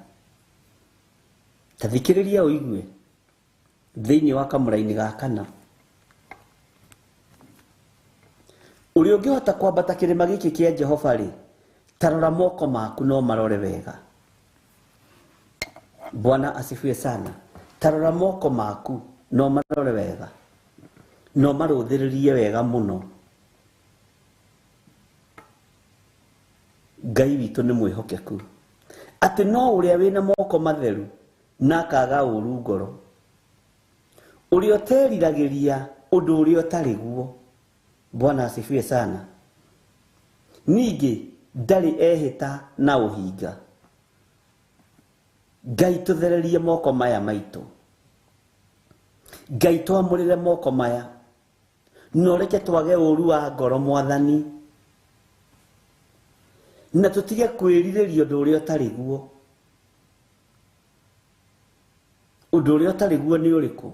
Tathikĩrĩria ũigue thĩinĩ wa kamũra-inĩ ga kana. Ũrĩa ũngĩhota kwambata kĩrĩma gĩkĩ kĩa Jehova rĩ, tarora moko maku no marore wega. Bwana asifiwe sana. Tarora moko maku no marore wega, no marũthĩrĩrie wega mũno. Ngai witũ nĩ mwĩhokeku. Atĩ no ũrĩa wĩna moko matheru na akaga ũru ngoro, ũrĩa ũteriragĩria ũndũ ũrĩa ũtarĩ guo. Bwana asifiwe sana. Ningĩ ndarĩ ehĩta na ũhinga. Ngai tũthererie moko maya maitũ, Ngai twamũrĩre moko maya, no reke twage ũru wa ngoro Mwathani, na tũtige kwĩrirĩria ũndũ ũrĩa ũtarĩ guo. Ũndũ ũrĩa ũtarĩ guo nĩ ũrĩkũ?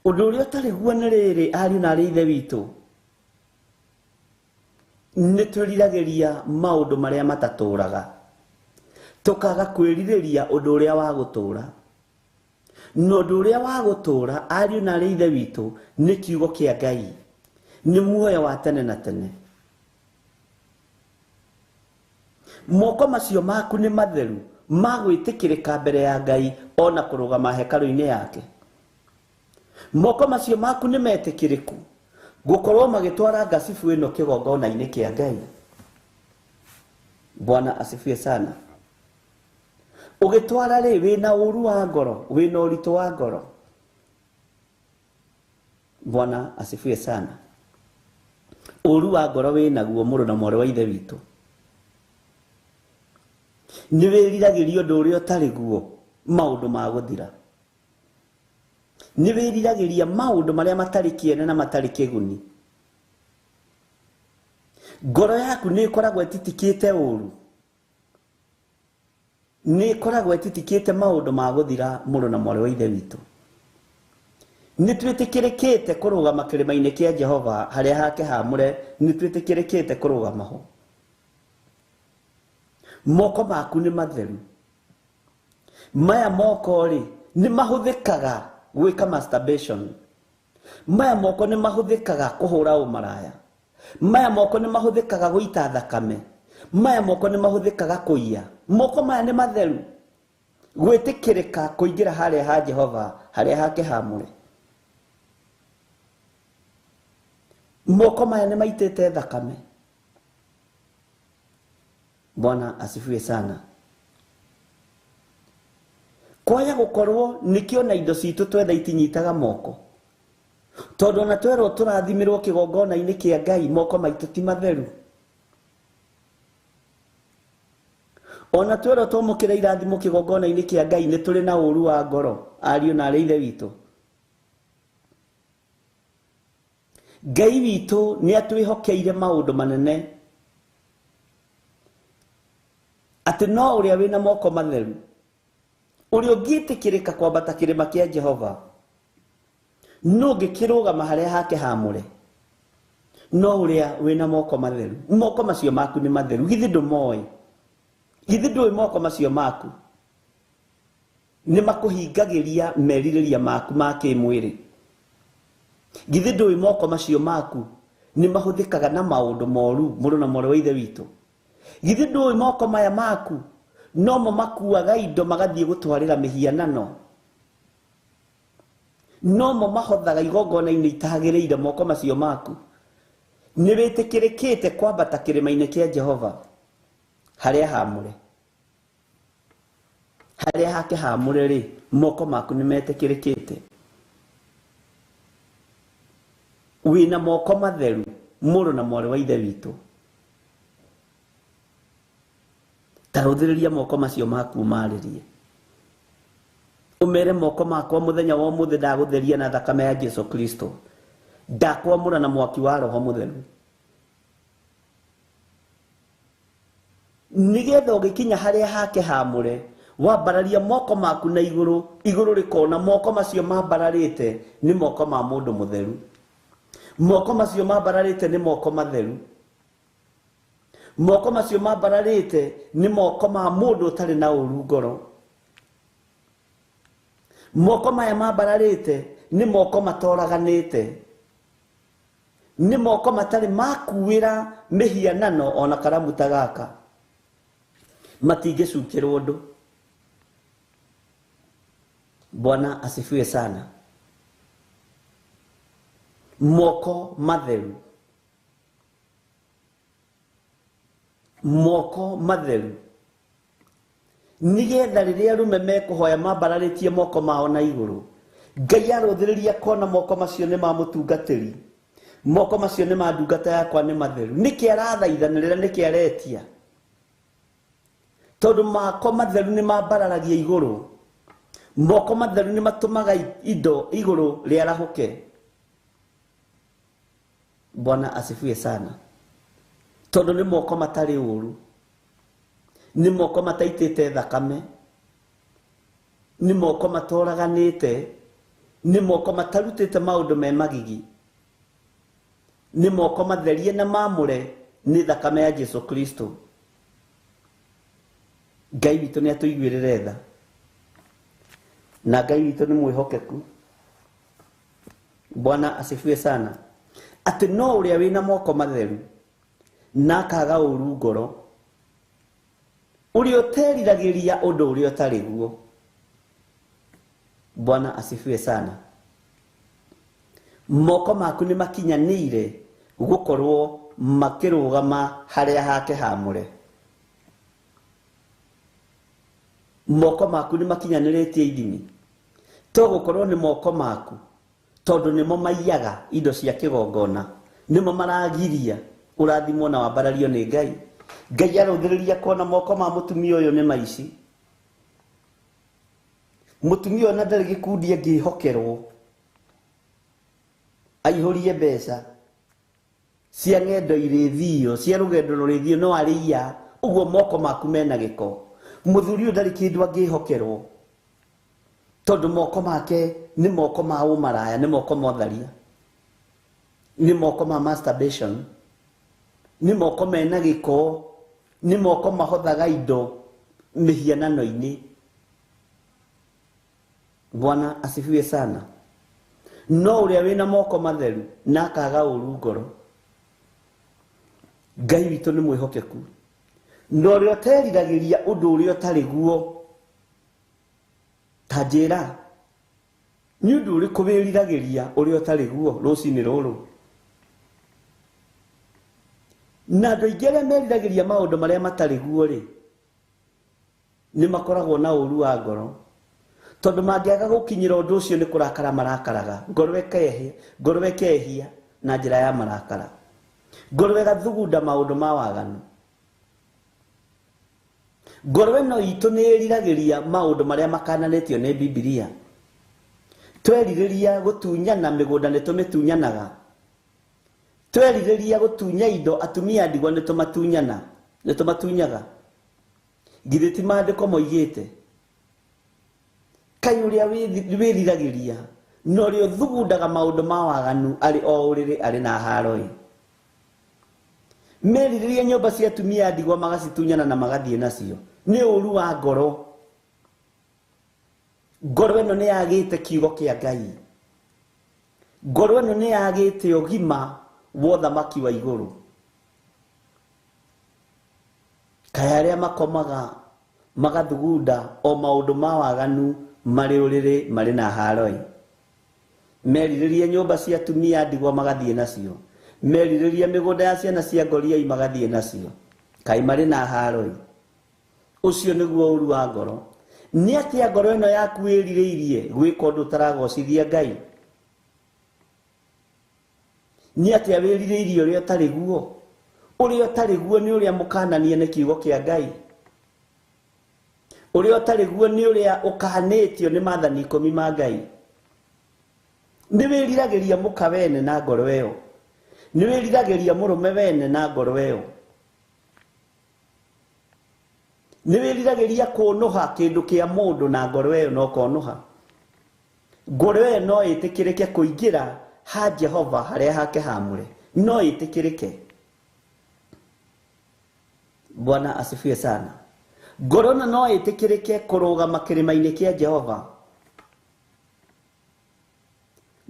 Ũndũ ũrĩa ũtarĩ guo nĩ rĩrĩ, ariũ na aarĩ a Ithe witũ, nĩ twĩriragĩria maũndũ marĩa matatũũraga, tũkaga kwĩrirĩria ũndũ ũrĩa wa gũtũũra. Na ũndũ ũrĩa wa gũtũũra, ariũ na aarĩ a Ithe witũ, nĩ kiugo kĩa Ngai, nĩ muoyo wa tene na tene. Moko macio maku nĩ matheru, ma gwĩtĩkĩrĩka mbere ya Ngai ona kũrũgama hekarũ-inĩ yake. Moko macio maku nĩ metĩkĩrĩku gũkorwo magĩtwara ngacibũ ĩno kĩgongona-inĩ kĩa Ngai. Bwana asifiwe sana. Ũgĩtwara rĩ, wĩna ũru wa ngoro, wĩna ũritũ wa ngoro. Bwana asifiwe sana. Ũru wa ngoro wĩnaguo mũrũ na mwarĩ wa Ithe witũ. Nĩ wĩriragĩria ũndũ ũrĩa ũtarĩ guo, maũndũ ma gũthira. Nĩ wĩriragĩria maũndũ marĩa matarĩ kĩene na matarĩ kĩguni. Ngoro yaku nĩ ĩkoragwo ĩtitikĩte ũru, nĩ ĩkoragwo ĩtitikĩte maũndũ ma gũthira mũrũ na mwarĩ wa Ithe witũ. Nĩ twĩtĩkĩrĩkĩte kũrũgama kĩrĩma-inĩ kĩa Jehova harĩa hake haamũre, nĩ twĩtĩkĩrĩkĩte kũrũgama ho. Moko maku nĩ matheru. Maya moko rĩ, nĩ mahũthĩkaga gwĩka masturbation. Maya moko nĩ mahũthĩkaga kũhũra ũmaraya. Maya moko nĩ mahũthĩkaga gũita thakame. Maya moko nĩ mahũthĩkaga kũiya. Moko maya nĩ matheru, gwĩtĩkĩrĩka kũingĩra harĩa ha Jehova harĩa hake haamũre. Moko maya nĩ maitĩte thakame. Bwana asifiwe sana. Kwaja gũkorwo nĩkĩo na indo citũ twetha itinyitaga moko, tondũ na twerwo tũrathimirwo kĩgongona-inĩ kĩa Ngai, moko maitũ ti matheru. Ona twerwo twamũkĩra irathimo kĩgongona-inĩ kĩa Ngai, nĩ tũrĩ na ũru wa ngoro, ariũ na aarĩ a Ithe witũ. Ngai witũ nĩ atwĩhokeire maũndũ manene, atĩ no ũrĩa wĩna moko matheru, ũrĩa ũngĩtĩkĩrĩka kwambata kĩrĩma kĩa Jehova, no ũngĩkĩrũgama harĩa hake haamũre, no ũrĩa wĩna moko matheru. Moko macio maku nĩ matheru, githĩ ndũmoĩ? Githĩ ndũĩ moko macio maku nĩ makũhingagĩria merirĩria maku ma kĩmwĩrĩ? Githĩ ndũĩ moko macio maku nĩ mahũthĩkaga na maũndũ moru, mũrũ na mwarĩ wa Ithe witũ? Githĩ ndũĩ moko maya maku no mo makuaga indo magathiĩ gũtwarĩra mĩhianano? No mo mahothaga igongona-inĩ itagĩrĩire moko macio maku? Nĩ wĩtĩkĩrĩkĩte kwambata kĩrĩma-inĩ kĩa Jehova harĩa haamũre, harĩa hake haamũre rĩ, moko maku nĩ metĩkĩrĩkĩte. Wĩna moko matheru, mũrũ na mwarĩ wa Ithe witũ. Ta hũthĩrĩria moko macio maku marĩrie. Ũmere moko makwa mũthenya wa ũmũthĩ ndagũtheria na thakame ya Jesũ Kristo, ndakwamũra na mwaki wa Roho Mũtheru. Nĩgetha ũgĩkinya harĩa hake haamũre, wambararia moko maku na igũrũ, igũrũ rĩkona moko macio mambararĩte nĩ moko ma mũndũ mũtheru. Moko macio mambararĩte nĩ moko matheru. Moko macio mambararĩte nĩ moko ma mũndũ ũtarĩ na ũru ngoro. Moko maya mambararĩte nĩ moko matoraganĩte, nĩ moko matarĩ makuĩra mĩhianano ona karamu ta gaka, matingĩcukĩrwo ũndũ. Bwana asifiwe sana. Moko matheru, moko matheru nigetha riria rume mekuhoya mambararitie moko mao na iguru Ngai arothiriria kona moko macio ni mamutungatiri moko macio ni mandungata yakwa ni matheru niki arathaithanirira niki aretia tondu mako matheru ni mambararagia iguru moko matheru ni matumaga indo iguru riarahuke Bwana asifiwe sana tondu ni moko matari uru ni moko mataitite thakame ni moko matoraganite ni moko matarutite maundu me magigi ni moko matherie na mamure ni thakame ya Jesu Kristo Ngai witu ni atuiguirire tha na Ngai witu ni mwihokeku Bwana asifiwe sana ati no uria wina moko matheru na kaga uru ngoro uri uteriragiria undu uri utariguo Bwana asifiwe sana moko maku ni makinyanire gukorwo makirugama haria hake hamure moko maku ni makinyaniritie ithimi to gukorwo ni moko maku tondu nimo maiyaga indo cia kigongona nimo maragiria urathimwo na wambarario ni Ngai Ngai arothiriria kona moko ma mutumia uyu ni maici mutumia na ndari gikundi angihokerwo aihurie mbeca cia ngendo irithio cia rugendo rurithio no ariya uguo moko maku mena giko muthuri uyu ndari kindu angihokerwo tondu moko make ni moko ma umaraya ni moko motharia ni moko ma masturbation ni moko mena giko ni moko mahothaga indo mihianano-ini Bwana asifiwe sana no uria wina moko matheru na kaga uru ngoro Ngai witu ni mwihokeku no rio teriragiria undu uria utari guo tajira ni undu uri kubiriragiria uria utari guo rucini ruru na ndoigere meriragiria maundu maria matari guo ri ni makoragwo na uru wa ngoro tondu mangiaga gukinyira undu ucio ni kurakara marakaraga ngorwe kehia na njira ya marakara ngorwe gathugunda maundu ma waganu ngorwe no itu ni iriragiria maundu maria makananetio ni Biblia twerireria gutunyana migunda ni tumitunyanaga twerireria gutunya indo atumia ndigwa ni tumatunyaga githiti mandiko moigite kai uria wiriragiria no rio thugundaga maundu ma waganu ari o uriri ari na haroi meririria nyumba cia atumia ndigwa magacitunyana na magathie nacio ni uru wa ngoro ngoro eno ni yagite kiugo kia Ngai ngoro eno ni yagite ogima wothamaki wa iguru kaya aria makomaga magathugunda o maundu ma waganu mari uriri mari na haroi meririria nyumba cia atumia ndigwa magathie nacio meririria migunda ya ciana cia ngoria imagathie nacio kai mari na haroi ucio niguo uru wa ngoro ni atia ngoro eno yaku iririirie gwika undu taragocithia Ngai ni atia wiririirie uria tari guo ni uria mukananie ni kiugo kia Ngai uria tari guo ni uria ukahanitio ni mathani 10 ma Ngai ni wiriragiria mukawene na ngoro eyo ni wiriragiria murume wene na ngoro eyo ni wiriragiria kunuha kindu kia mundu na ngoro eyo no kunuha ngoro eyo no itikirike kuingira ha Jehova haria hake hamure no itikirike Bwana asifiwe sana ngoro no itikirike kurugama kirima-ini kia Jehova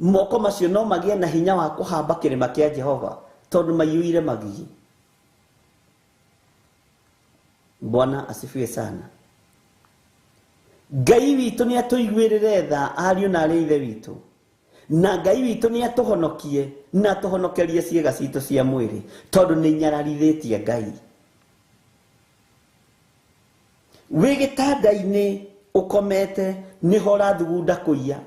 moko macio no magie na hinya wa kuhamba kirima kia Jehova tondu mayuire magigi Bwana asifiwe sana Ngai witu ni atuiguirire tha ariu na ari ithe witu na Ngai witu ni atuhonokie na atuhonokerie ciega citu cia mwiri tondu ni nyararithitie Ngai wigitanda-ini ukomete niho rathugunda kuiya,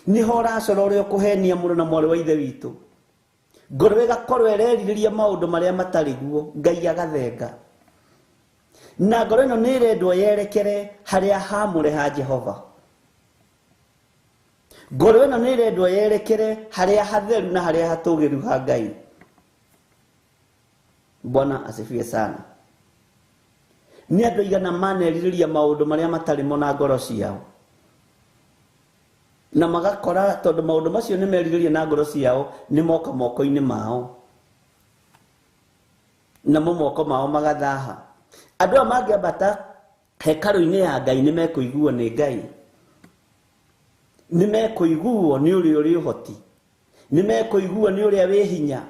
niho racorora kuhenia mũrũ na mwarĩ wa ithe witũ. Ngoro ĩgakorwo ĩreriria maũndũ marĩa matarĩ guo, Ngai agathenga. Na ngoro ĩno nĩ ĩrendwo yerekere harĩa hamũre ha Jehova. Ngoro ĩno nĩ ĩrendwo yerekere harĩa hatheru na harĩa hatũgĩru ha Ngai. Bwana asifiwe sana. Nĩ andũ aigana manerirĩria maũndũ marĩa matarĩ mo na ngoro ciao, na magakora tondũ maũndũ macio nĩ merirĩria na ngoro ciao nĩ moka moko-inĩ mao, na moko mao magathaha. Andũ aya mangĩambata hekarũ-inĩ ya Ngai nĩ mekũiguo nĩ Ngai, nĩ mekũiguo nĩ ũrĩa ũrĩ ũhoti, nĩ mekũiguo nĩ ũrĩa wĩ hinya,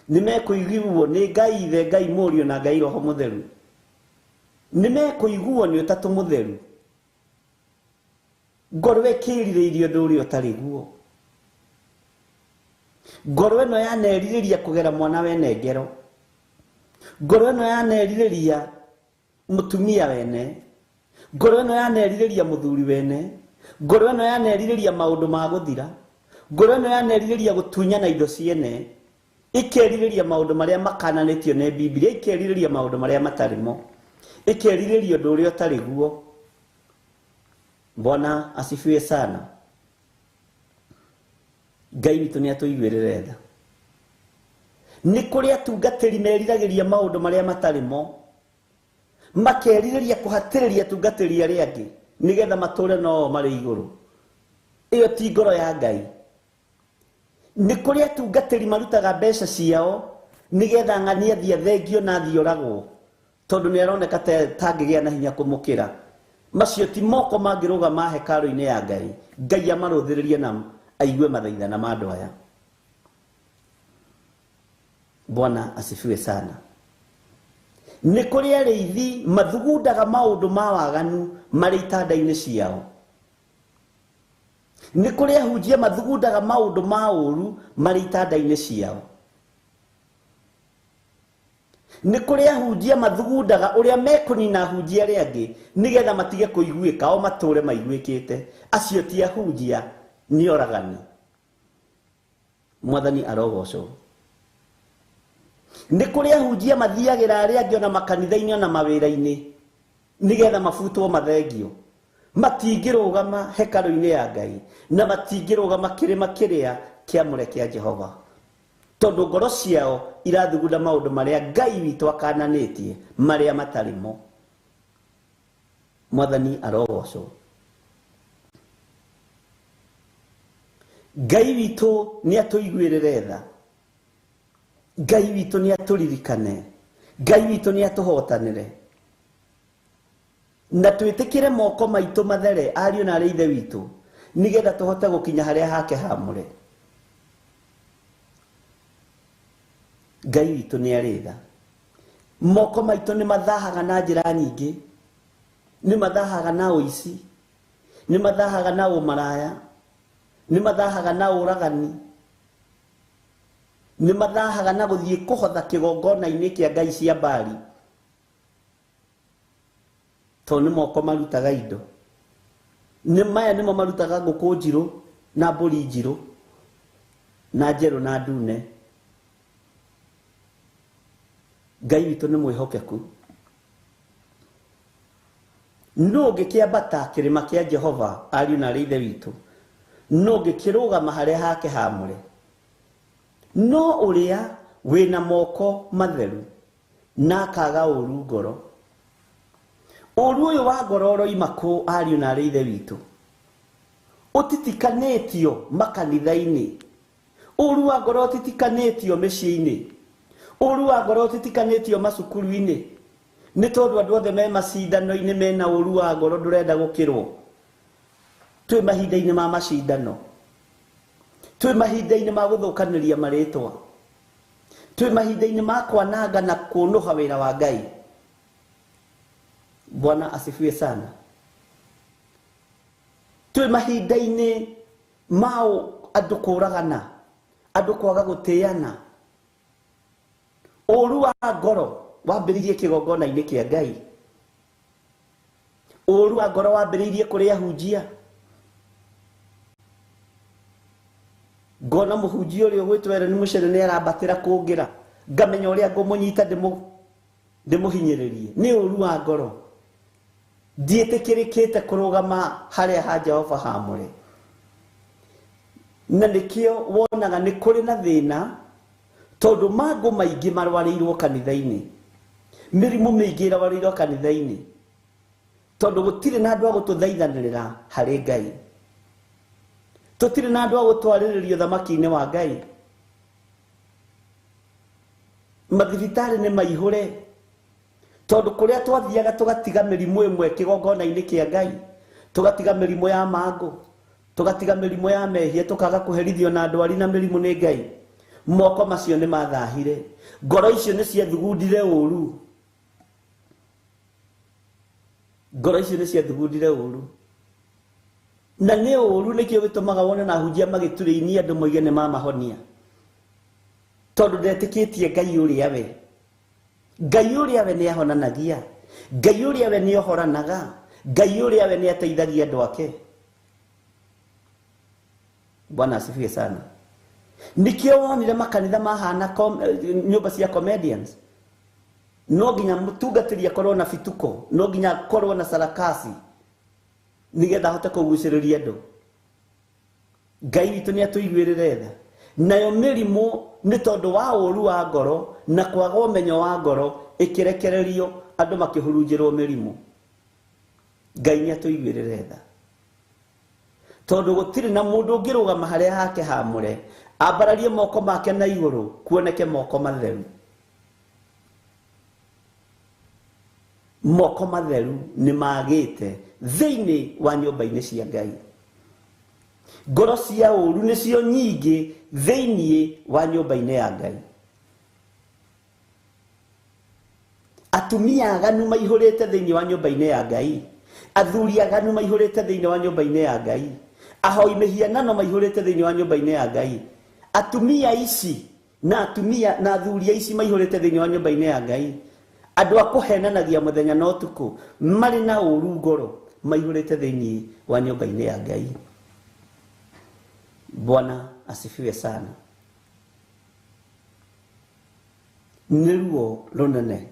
nĩ mekũiguo nĩ Ngai Ithe, Ngai Mũriũ na Ngai Roho Mũtheru. Nĩ mekũiguo nĩ Ũtatũ Mũtheru. Ngoro ĩkĩrirĩirie ũndũ ũrĩa ũtarĩ guo. Ngoro ĩno yanerirĩria kũgera mwana wene ngero. Ngoro ĩno yanerirĩria mũtumia wene. Ngoro ĩno yanerirĩria mũthuri wene. Ngoro ĩno yanerirĩria maũndũ ma gũthira. Ngoro ĩno yanerirĩria gũtunyana indo ciene. Ikerirĩria maũndũ marĩa makananĩtio nĩ Biblia, ikerirĩria maũndũ marĩa matarĩ mo, ikerirĩria ũndũ ũrĩa ũtarĩ guo. Bwana asifiwe sana. Ngai witũ nĩ atũiguĩrĩre tha. Nĩ kũrĩ atungatĩri meriragĩria maũndũ marĩa matarĩ mo, makerirĩria kũhatĩrĩria atungatĩri arĩa angĩ nĩgetha matũre no marĩ igũrũ. Ĩyo ti ngoro ya Ngai. Nĩ kũrĩ atungatĩri marutaga mbeca ciao nĩgetha ng'ani athiĩ athengio na athiĩ oragwo tondũ nĩ aroneka tangĩgĩa na hinya kũmũkĩra. Macio ti moko mangĩrũgama hekarũ-inĩ ya Ngai. Ngai amarũthĩrĩrie na aigue mathaithana ma andũ aya. Bwana asifiwe sana. Nĩ kũrĩ arĩithi mathugundaga maũndũ ma waganu marĩ itanda-inĩ ciao. Nĩ kũrĩ ahunjia mathugundaga maũndũ ma ũru marĩ itanda-inĩ ciao. Nĩ kũrĩ ahunjia mathugundaga ũrĩa mekũnina ahunjia arĩa angĩ nĩgetha matige kũiguĩka o matũre maiguĩkĩte. Acio ti ahunjia, nĩ oragani. Mwathani arogocwo. Nĩ kũrĩ ahunjia mathiagĩra arĩa angĩ ona makanitha-inĩ ona mawĩra-inĩ nĩgetha mabutwo mathengio. Matingĩrũgama hekarũ-inĩ ya Ngai na matingĩrũgama kĩrĩma kĩrĩa kĩamũre kĩa Jehova, tondũ ngoro ciao irathugunda maũndũ marĩa Ngai witũ akananĩtie marĩa matarĩ mo. Mwathani arogocwo. Ngai witũ nĩ atũiguĩrĩre tha. Ngai witũ nĩ atũririkane. Ngai witũ nĩ atũhotanĩre. Na twĩtĩkĩre moko maitũ mathere ariũ na arĩa ithe witũ nĩgetha tũhote gũkinya harĩa hake hamũre. Ngai witũ nĩ arĩ tha. Moko maitũ nĩ mathahaga na njĩra nyingĩ. Nĩ mathahaga na ũici, nĩ mathahaga na ũmaraya, nĩ mathahaga na ũragani, nĩ mathahaga na gũthiĩ kũhotha kĩgongona-inĩ kĩa ngai cia Baali. To nĩ moko marutaga indo. Nĩ maya nĩmo marutaga ngũkũ njirũ na mbũri njirũ na njerũ na ndune. Ngai witũ nĩ mwĩhokeku. No ũngĩkĩambata kĩrĩma kĩa Jehova ariũ na arĩa ithe witũ, no ũngĩkĩrũgama harĩa hake hamũre. No ũrĩa wĩna moko matheru na akaga ũru ngoro. Ũru ũyũ wa ngoro ũroima kũ ariũ na arĩa ithe witũ? Ũtitikanĩtio makanitha-inĩ. Ũru wa ngoro ũtitikanĩtio mĩciĩ-inĩ. Ũru wa ngoro ũtitikanĩtio macukuru-inĩ. Nĩ tondũ andũ othe me macindano-inĩ mena ũru wa ngoro ndũrenda gũkĩrwo. Twĩ mahinda-inĩ ma macindano. Twĩ mahinda-inĩ ma gũthũkanĩria marĩtwa. Twĩ mahinda-inĩ ma kwananga na kũnũha wĩra wa Ngai. Bwana asifiwe sana. Twĩ mahinda-inĩ ma andũ kũragana, andũ kwaga gũtĩana. Ũru wa ngoro wambĩrĩirie kĩgongona-inĩ kĩa Ngai. Ũru wa ngoro wambĩrĩirie kũrĩ ahunjia. Ngona mũhunjia ũrĩa ũgwĩtwo Ellen Muchere nĩ arambatĩra kũngĩra, ngamenya ũrĩa ngũmũnyita ndĩmũhinyĩrĩrie. Nĩ ũru wa ngoro. Ndiĩtĩkĩrĩkĩte kũrũgama harĩa ha Jehova haamũre. Na nĩkĩo wonaga nĩ kũrĩ na thĩna, tondũ mangũ maingĩ marwarĩirwo kanitha-inĩ, mĩrimũ mĩingĩ ĩrwarĩirwo kanitha-inĩ, tondũ gũtirĩ na andũ a gũtũthaithanĩrĩra harĩ Ngai. Tũtirĩ na andũ a gũtwarĩrĩrio thamaki-inĩ wa Ngai. Mathibitarĩ nĩ maihũre, tondũ kũrĩa twathiaga tũgatiga mĩrimũ ĩmwe kĩgongona-inĩ kĩa Ngai, tũgatiga mĩrimũ ya mangũ, tũgatiga mĩrimũ ya mehia, tũkaga kũherithio na ndwari na mĩrimũ nĩ Ngai. Moko macio nĩ mathahire, ngoro icio nĩ ciathugundire ũru, ngoro icio nĩ ciathugundire ũru. Na nĩ ũru nĩkĩo gĩtũmaga wone na ahunjia magĩturĩinia andũ moige nĩ mamahonia, tondũ ndetĩkĩtie Ngai ũrĩa we. Ngai ũrĩa we nĩ ahonanagia, Ngai ũrĩa we nĩ ohoranaga, Ngai ũrĩa we nĩ ateithagia andũ ake. Bwana asifiwe sana. Nikio wonire makanitha mahana nyumba cia comedians. No nginya mũtungatĩri akorwo na bituko, no nginya akorwo na sarakasi, nigetha ahote kũgucĩrĩria andũ. Ngai witũ nĩ atũiguĩrĩre tha. Nayo mĩrimũ nĩ tondũ wa ũru wa ngoro na kwaga ũmenyo wa ngoro ĩkĩrekererio andũ makĩhurunjĩrwo mĩrimũ. Ngai nĩ atũiguĩrĩre tha. Tondũ gũtirĩ na mũndũ ũngĩrũgama harĩa hake haamũre ambararie moko make na igũrũ kuoneke moko matheru. Moko matheru nĩ magĩte thĩinĩ wa nyũmba-inĩ cia Ngai. Ngoro cia ũru nĩcio nyingĩ thĩinĩ wa nyũmba-inĩ ya Ngai. Atumia aganu maihũrĩte thĩinĩ wa nyũmba-inĩ ya Ngai. Athuri aganu maihũrĩte thĩinĩ wa nyũmba-inĩ ya Ngai. Ahoi mĩhianano maihũrĩte thĩinĩ wa nyũmba-inĩ ya Ngai. Atumia ici na athuri ici maihũrĩte thĩinĩ wa nyũmba-inĩ ya Ngai. Andũ a kũhenanagia mũthenya na ũtukũ marĩ na ũru ngoro maihũrĩte thĩinĩ wa nyũmba-inĩ ya Ngai. Bwana asifiwe sana. Nĩ ruo rũnene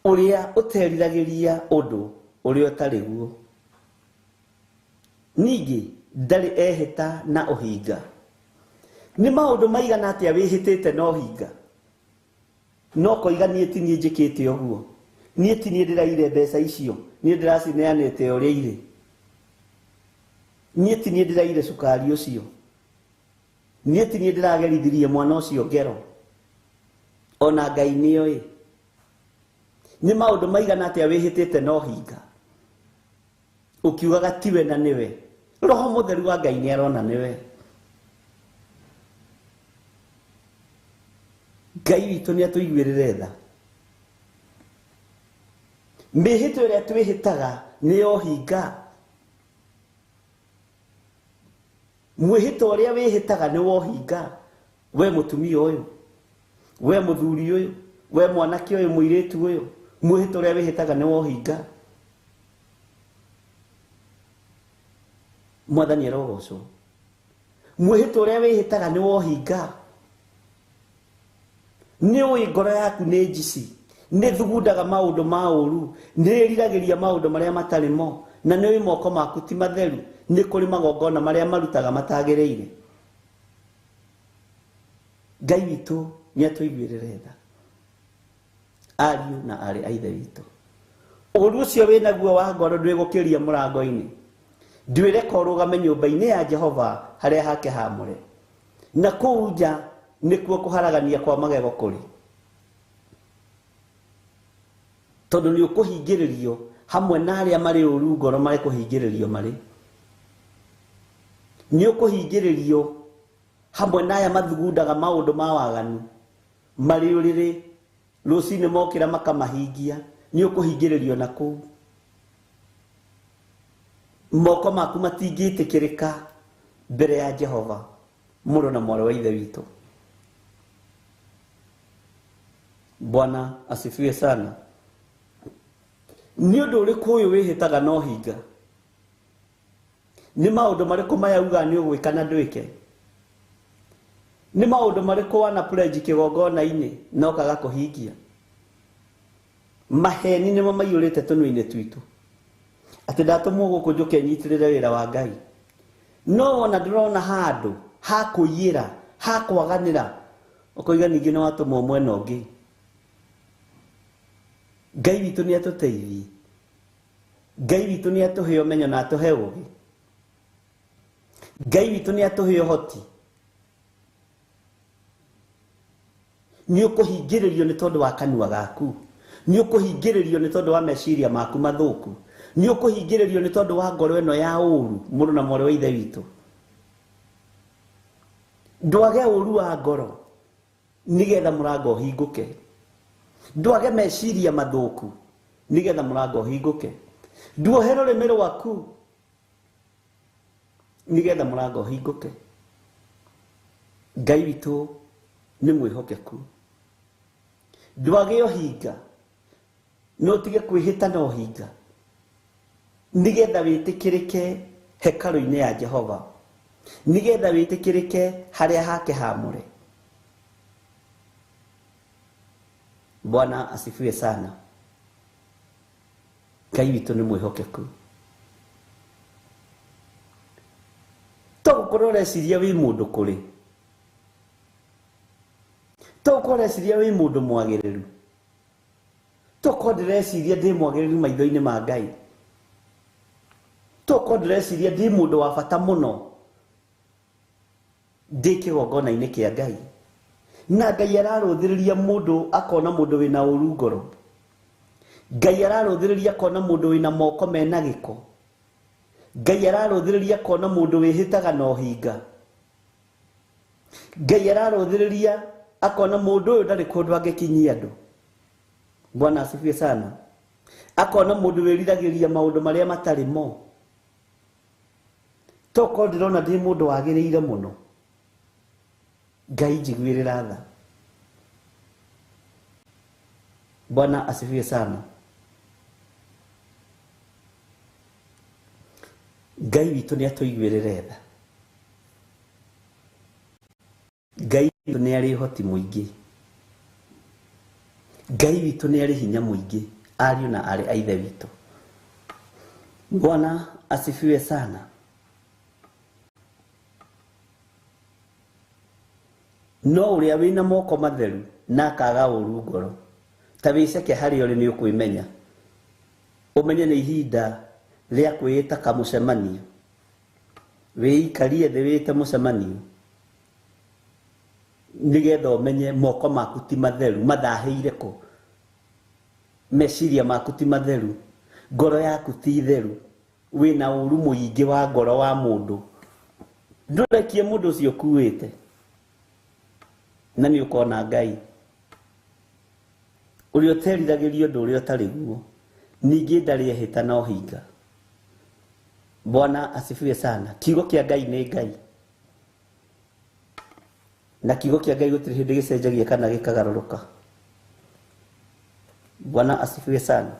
ũrĩa ũteriragĩria ũndũ ũrĩa ũtarĩ guo. Ningĩ ndarĩ ehĩta na ũhinga. Nĩ maũndũ maigana atĩa wĩhĩtĩte na ũhinga? No koiga niĩ ti niĩ njĩkĩte ũguo, niĩ ti niĩ ndĩraire mbeca icio, niĩ ndĩracineanĩte ũrĩa irĩ, niĩ ti niĩ ndĩraire cukari ũcio, niĩ ti niĩ ndĩragerithirie mwana ũcio ngero, ona Ngai nĩoĩ. Nĩ maũndũ maigana atĩa wĩhĩtĩte na ũhinga ũkiugaga tiwe na nĩwe? Roho Mũtheru wa Ngai nĩ arona nĩwe. Ngai witũ nĩ atũiguĩrĩre tha. Mĩhĩtwa ĩrĩa twĩhĩtaga nĩ ya ũhinga. Mwĩhĩtwa ũrĩa wĩhĩtaga nĩ wa ũhinga. We mũtumia ũyũ, we mũthuri ũyũ, we mwanake ũyũ, mũirĩtu ũyũ, mwĩhĩtwa ũrĩa wĩhĩtaga nĩ wa ũhinga. Mwathani arogocwo. Mwĩhĩtwa ũrĩa wĩhĩtaga nĩ wa ũhinga. Nĩ ũĩ ngoro yaku nĩ njici, nĩ thugundaga maũndũ ma ũru, nĩ ĩriragĩria maũndũ marĩa matarĩ mo, na nĩ ũĩ moko maku ti matheru, nĩ kũrĩ magongona marĩa marutaga matagĩrĩire. Ngai witũ nĩ atũiguĩrĩre tha. Ariũ na arĩ a Ithe witũ, ũru ũcio wĩ naguo wa ngoro ndwĩgũkĩria mũrango-inĩ. Ndwĩreka ũrũgame nyũmba-inĩ ya Jehova harĩa hake haamũre, na kũu nja nĩkuo kũharagania kwa magego kũrĩ. Tondũ nĩ ũkũhingĩrĩrio hamwe na arĩa marĩ ũru ngoro marĩ kũhingĩrĩrio marĩ. Nĩ ũkũhingĩrĩrio hamwe na aya mathugundaga maũndũ ma waganu marĩ ũrĩrĩ, rũcinĩ mokĩra makamahingia. Nĩ ũkũhingĩrĩrio na kũu. Moko maku matingĩtĩkĩrĩka mbere ya Jehova, mũrũ na mwarĩ wa Ithe witũ. Bwana asifiwe sana. Nĩ ũndũ ũrĩkũ ũyũ wĩhĩtaga no hinga? Nĩ maũndũ marĩkũ maya uga nĩ ũgwĩka na ndwĩke? Nĩ maũndũ marĩkũ wana pledge kĩgongona-inĩ no kaga kũhingia? Maheni nĩmo maiyũrĩte tũnua-inĩ twitũ. Atĩ ndatũmwo gũkũ njũke nyitĩrĩre wĩra wa Ngai. No ona ndĩrona handũ ha kũiyĩra, ha kwaganĩra, ũkoiga ningĩ nĩ watũmwo mwena ũngĩ. Ngai witũ nĩ atũteithie. Ngai witũ nĩ atũhe ũmenyo na atũhe ũũgĩ. Ngai witũ nĩ atũhe ũhoti. Nĩ ũkũhingĩrĩrio nĩ tondũ wa kanua gaku. Nĩ ũkũhingĩrĩrio nĩ tondũ wa meciria maku mathũku. Nĩ ũkũhingĩrĩrio nĩ tondũ wa ngoro ĩno ya ũũru, mũrũ na mwarĩ wa ithe witũ. Ndwage ũũru wa ngoro nĩgetha mũrango ũhingũke. Ndwage meciria mathũku nĩgetha mũrango ũhingũke. Nduohe rũrĩmĩ rwaku nĩgetha mũrango ũhingũke. Ngai witũ nĩ mwĩhokeku. Ndwage ũhinga no ũtige kwĩhĩta na ũhinga nĩgetha wĩtĩkĩrĩke hekarũ-inĩ ya Jehova, nĩgetha wĩtĩkĩrĩke harĩa hake haamũre. Bwana asifiwe sana. Ngai witũ nĩ mwĩhokeku. To gũkorwo ũreciria wĩ mũndũ kũrĩ, to gũkorwo ũreciria wĩ mũndũ mwagĩrĩru, to gũkorwo ndĩreciria ndĩ mwagĩrĩru maitho-inĩ ma Ngai, to gũkorwo ndĩreciria ndĩ mũndũ wa bata mũno ndĩ kĩgongona-inĩ kĩa Ngai. Na Ngai ararũthĩrĩria mũndũ akona mũndũ wĩna ũũru ngoro. Ngai ararũthĩrĩria akona mũndũ wĩna moko mena gĩko. Ngai ararũthĩrĩria akona mũndũ wĩhĩtaga na ũhinga. Ngai ararũthĩrĩria akona mũndũ ũyũ ndarĩ kũndũ angĩkinyia andũ. Bwana asifiwe sana. Akona mũndũ wĩriragĩria maũndũ marĩa matarĩ mo. Toko ndĩrona ndĩ mũndũ wagĩrĩire mũno. Ngai njiguĩrĩra tha. Bwana asifiwe sana. Ngai witũ nĩ atũiguĩrĩre tha. Ngai witũ nĩ arĩ ũhoti mũingĩ. Ngai witũ nĩ arĩ hinya mũingĩ, ariũ na arĩ a ithe witũ. Bwana asifiwe sana. No ũrĩa wĩna moko matheru na akaga ũũru ngoro, ta wĩceke harĩa ũrĩ nĩ ũkwĩmenya. Ũmenye nĩ ihinda rĩa kwĩĩta kamũcemanio. Wĩikarie thĩ wĩte mũcemanio nĩgetha ũmenye moko maku ti matheru, mathahĩire kũ. Meciria maku ti matheru, ngoro yaku ti theru, wĩna ũũru mũingĩ wa ngoro wa mũndũ. Ndũrekie mũndũ ũcio ũkuĩte na nĩ ũkona Ngai ũrĩa ũteriragĩria ũndũ ũrĩa ũtarĩ guo, ningĩ ndarĩ ehĩta na ũhinga. Bwana asifiwe sana. Kiugo kĩa Ngai nĩ Ngai, na kiugo kĩa Ngai gũtirĩ hĩndĩ gĩcenjagia kana gĩkagarũrũka. Bwana asifiwe sana.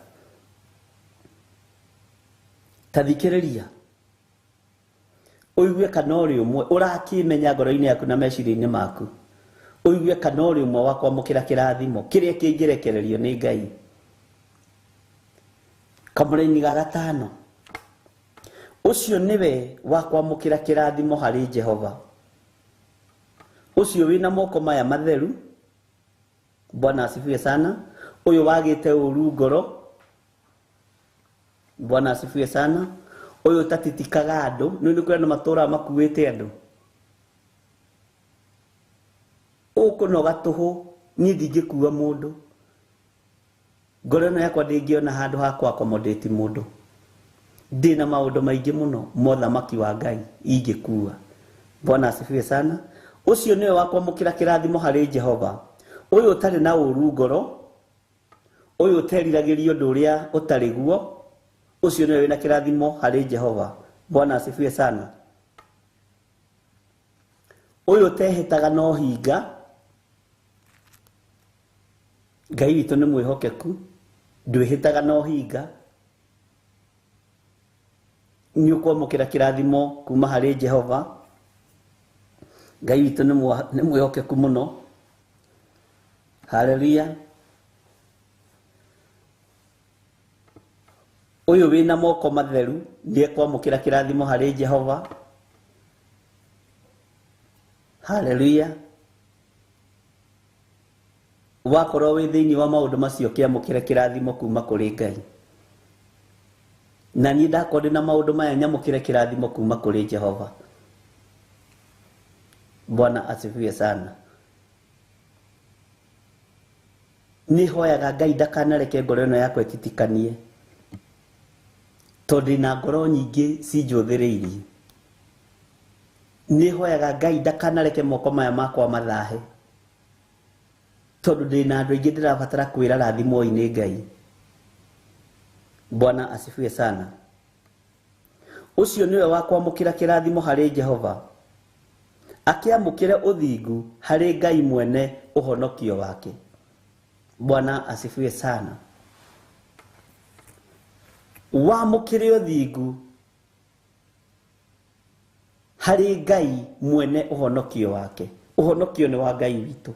Tathikĩrĩria ũigue kana ũrĩ ũmwe ũrakĩmenya ngoro-inĩ yaku na meciria-inĩ maku, ũigue kana ũrĩ ũmwe wa kwamũkĩra kĩrathimo kĩrĩa kĩngĩrekererio nĩ Ngai. Kamũra-inĩ ga gatano, ũcio nĩwe wa kwamũkĩra kĩrathimo harĩ Jehova, ũcio wĩna moko maya matheru. Bwana asifiwe sana. Ũyũ wagĩte ũũru ngoro. Bwana asifiwe sana. Ũyũ tatitikaga andũ, nĩ kũrĩ andũ matũũraga makuĩte andũ. Ũkũnoga tũhũ, niĩ ndingĩkua mũndũ. Ngoro ĩno yakwa ndĩngĩona handũ ha kũ-accommodate mũndũ. Ndĩ na maũndũ maingĩ mũno mothamaki wa Ngai ingĩkua. Bwana asifiwe sana. Ũcio nĩwe wa kwamũkĩra kĩrathimo harĩ Jehova, ũyũ ũtarĩ na ũũru ngoro, ũyũ ũteriragĩria ũndũ ũrĩa ũtarĩ guo, ũcio nĩwe wĩna kĩrathimo harĩ Jehova. Bwana asifiwe sana. Ũyũ ũtehĩtaga na ũhinga. Ngai witũ nĩ mwĩhokeku, ndwĩhĩtaga na ũhinga, ni ukwamukira kirathimo kuma hari Jehova. Ngai witu ni mwihokeku muno. Haleluya. Uyu wina moko matheru ni ekwamukira kirathimo hari Jehova. Haleluya. Wakorwo wi thiini wa maundu macio kiamukira kirathimo kuma kuri Ngai. Na ni ndakorwo na maundu maya nyamukire kirathimo kuma kuri Jehova. Bwana asifiwe sana. Ni hoyaga Ngai ndakanareke ngoro ino yakwa ititikanie. Tondu na ngoro nyingi cinjuthiriirie. Ni hoyaga Ngai ndakanareke moko maya makwa mathahe. Tondu ndina andu aingi ndirabatara kwira rathimo-ini Ngai. Bwana asifiwe sana. Ucio niwe wakwamukira kirathimo hari Jehova. Akiamukire uthingu hari Ngai mwene uhonokio wake. Bwana asifiwe sana. Wamukire uthingu hari Ngai mwene uhonokio wake. Uhonokio ni wa Ngai witu.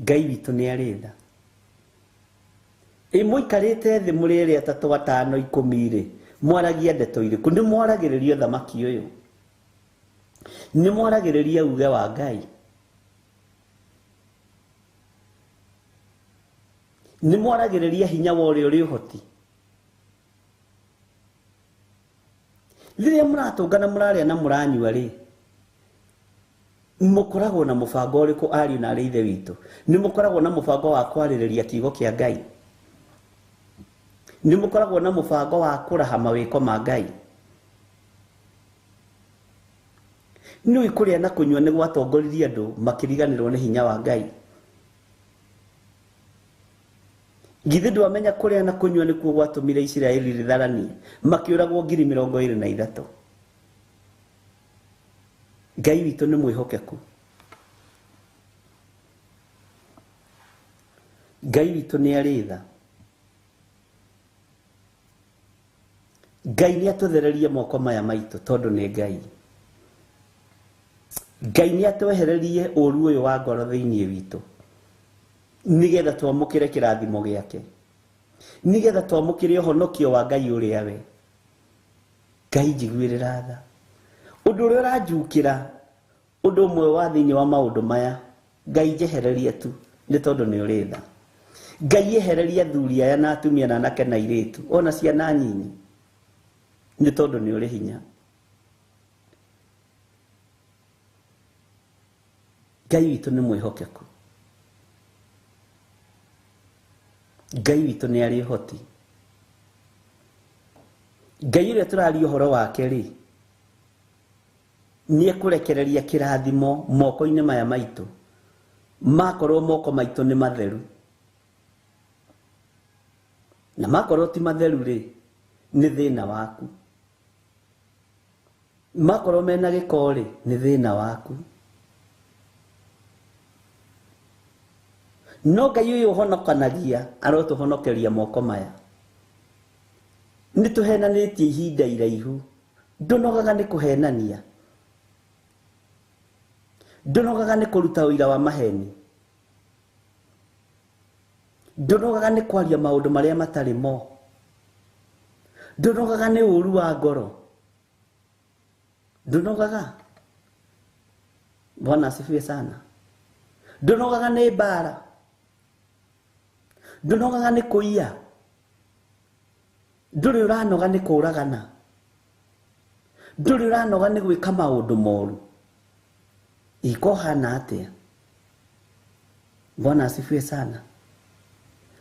Ngai witu ni aritha. Muikarite thi muriri atatu atano 10 mwaragia ndeto iriku? Ni mwaragiriria thamaki uyu? Ni mwaragiriria uge wa Ngai? Ni mwaragiriria hinya wa uria uri uhoti? Riria muratungana muraria na muranyua ri, mukoragwo na mubango uriku ariu na ithe witu? Ni mukoragwo na mubango wa kwaririria kiugo kia Ngai? Ni mukoragwo na mubango wa kuraha mawiko ma Ngai? Ni ikuria na kunyua ni gwatongoririe andu makiriganirwo ni hinya wa Ngai? Githi ndwamenya kuria na kunyua ni kuo gwatumire Isiraeli ritharanie makiuragwo 23,000. Ngai witu ni mwihokeku. Ngai witu ni aritha. Ngai ni atuthererie moko maya maitu tondu ni Ngai. Ngai ni atwehererie uru uyu wa ngoro thiini witu, nigetha twamukire kirathimo giake, nigetha twamukire uhonokio wa Ngai uria we. Ngai njiguirira tha. Undu uria uranjukira undu umwe wa thiini wa maundu maya, Ngai njehererie tu ni tondu ni uri tha. Ngai ehererie athuri aya na atumia na anake na iritu ona ciana nyinyi ni tondu ni uri hinya. Ngai witu ni mwihokeku. Ngai witu ni ari hoti. Ngai uria turari uhoro wake ri, ni ekurekereria kirathimo moko-ini maya maitu, makorwo moko maitu ni matheru. Na makorwo ti matheru ri, ni thina waku. Makorwo mena giko ri, ni thina waku. No Ngai uyu uhonokanagia arotuhonokeria moko maya. Ni tuhenanitie ihinda iraihu. Ndunogaga ni kuhenania. Ndunogaga ni kuruta uira wa maheni. Ndunogaga ni kwaria maundu maria matari mo. Ndunogaga ni uru wa ngoro. Ndunogaga. Bwana asifiwe sana. Ndunogaga ni bara. Ndunogaga ni kuiya. Nduri uranoga ni kuragana. Nduri uranoga ni gwika maundu moru. Iko hana atia? Bwana asifiwe sana.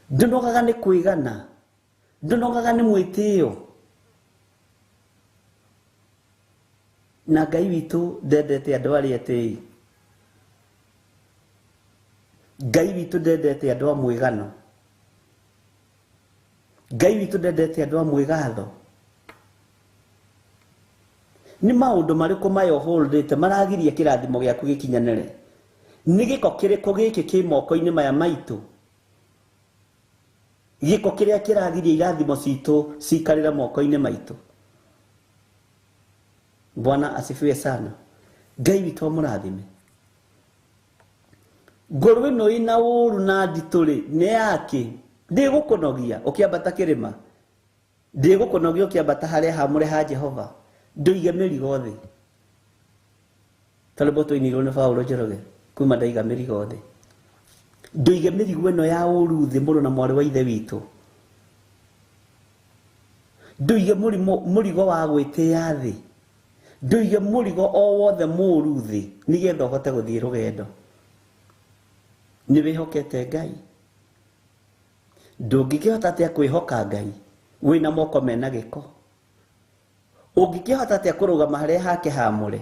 Ndunogaga ni kuigana. Ndunogaga ni mwitio. Na Ngai witu ndendete andu aria atii. Ngai witu ndendete andu a mwigano. Ngai witu ndendete andu a mwigatho. Ni maundu mariku mayo holdete maragiria kirathimo giaku gikinyanire? Ni giko kiriko giki ki moko-ini maya maitu giko kiria kiragiria irathimo citu cikarira moko-ini maitu. Bwana asifiwe sana. Ngai witũ mũrathime. Ngũrwe no ina ũru na nditũrĩ nĩ yake. Ndigũkũnogia ũkĩambata kĩrĩma. Ndigũkũnogia ũkĩambata harĩa hamũre ha Jehova. Ndũige mĩrigo thĩ. Tondũ tũinirwo nĩ Paulo Njoroge kuma ndaiga mĩrigo thĩ. Ndũige mĩrigo ĩno ya ũru thĩ mũrũ na mwarĩ wa ithe witũ. Ndũige mũrigo wa gwĩtĩĩa thĩ. Ndũige mũrigo o wothe mũru thĩ nĩgetha ũhote gũthiĩ rũgendo. Nĩ wĩhokete Ngai. Ndũngĩkĩhota atĩa kwĩhoka Ngai wĩna moko mena gĩko. Ũngĩkĩhota atĩa kũrũgama harĩa hake haamũre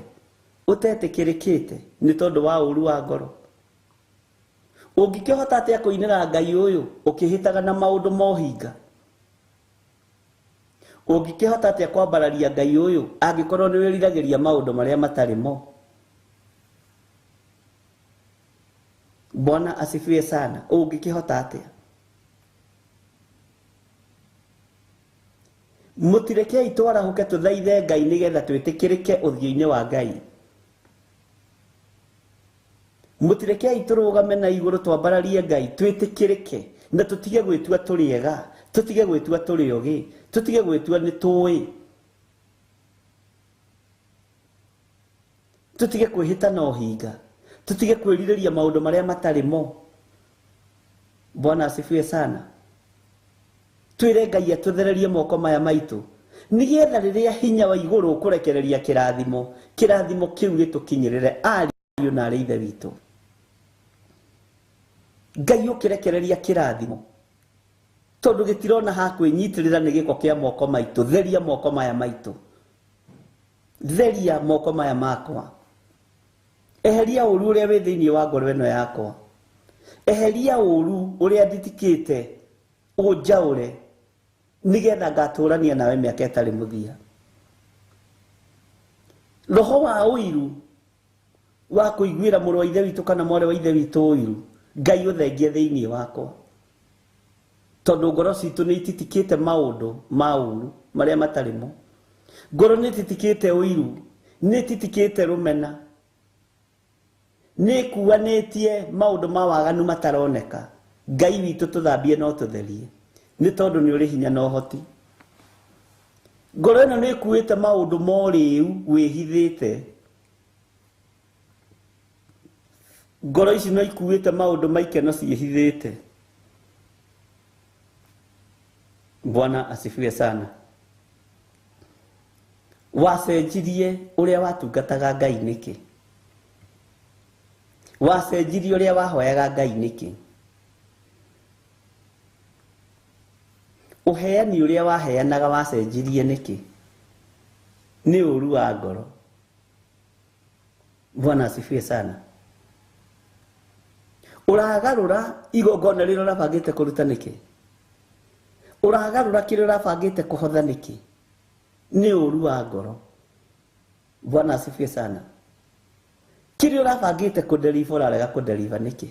ũtetĩkĩrĩkĩte nĩ tondũ wa ũru wa ngoro. Ũngĩkĩhota atĩa kũinĩra Ngai ũyũ ũkĩhĩtaga na maũndũ mohinga. Ũngĩkĩhota atĩa kwambararia Ngai ũyũ angĩkorwo nĩ wĩriragĩria maũndũ marĩa matarĩ mo. Bwana asifiwe sana. Ũngĩkĩhota atĩa? Mũtirekei twarahũke tũthaithe Ngai nĩgetha twĩtĩkĩrĩke ũthiũ-inĩ wa Ngai. Mũtirekei tũrũgame na igũrũ twambararie Ngai twĩtĩkĩrĩke na tũtige gwĩtua tũrĩ ega, tũtige gwĩtua tũrĩ ogĩ, tũtige gwĩtua nĩ tũĩ. Tũtige kwĩhĩta na ũhinga, tũtige kwĩrirĩria maũndũ marĩa matarĩ mo. Bwana asifiwe sana. Twĩre Ngai atũthererie moko maya maitũ nĩgetha rĩrĩa hinya wa igũrũ ũkũrekereria kĩrathimo kĩu gĩtũkinyĩrĩre ariũ na arĩ ithe witũ. Ngai ũkĩrekereria kĩrathimo tondũ gĩtirona ha kwĩnyitĩrĩra nĩ gĩko kĩa moko maitũ. Theria moko maya maitũ. Theria moko maya makwa. Eheria ũru ũrĩa wĩ thĩinĩ wa ngoro ĩno yakwa. Eheria ũru ũrĩa nditikĩte ũnjaũre nĩgetha ngatũrania nawe mĩaka ĩtarĩ mũthia. Roho wa ũiru wa kũiguĩra mũrũ wa ithe witũ kana mwarĩ wa ithe witũ ũiru Ngai ũthengie thĩinĩ wakwa. Tondũ ngoro citũ nĩ ititikĩte maũndũ ma ũru marĩa matarĩ mo. Ngoro nĩ ititikĩte ũiru, nĩ ititikĩte rũmena, nĩ kuanĩtie maũndũ ma waganu mataroneka. Ngai witũ tũthambie no tũtherie nĩ tondũ nĩ ũrĩ hinya na ũhoti. Ngoro ĩno nĩ ĩkuĩte maũndũ morĩu wĩhithĩte. Ngoro ici no ikuĩte maũndũ maikeno ciĩhithĩte. Bwana asifiwe sana. Wacenjirie ũrĩa watungataga Ngai nĩkĩ? Wacenjirie ũrĩa wahoyaga Ngai nĩkĩ? Ũheani ũrĩa waheanaga wacenjirie nĩkĩ? Nĩ ũru wa ngoro. Bwana asifiwe sana. Ũragarũra igongona rĩrĩa ũrabangĩte kũruta nĩkĩ? Ũragarũra kĩrĩa ũrabangĩte kũhotha nĩkĩ? Nĩ ũru wa ngoro. Bwana asifiwe sana. Kĩrĩa ũrabangĩte kũdeliver ũrarega kũdeliver nĩkĩ?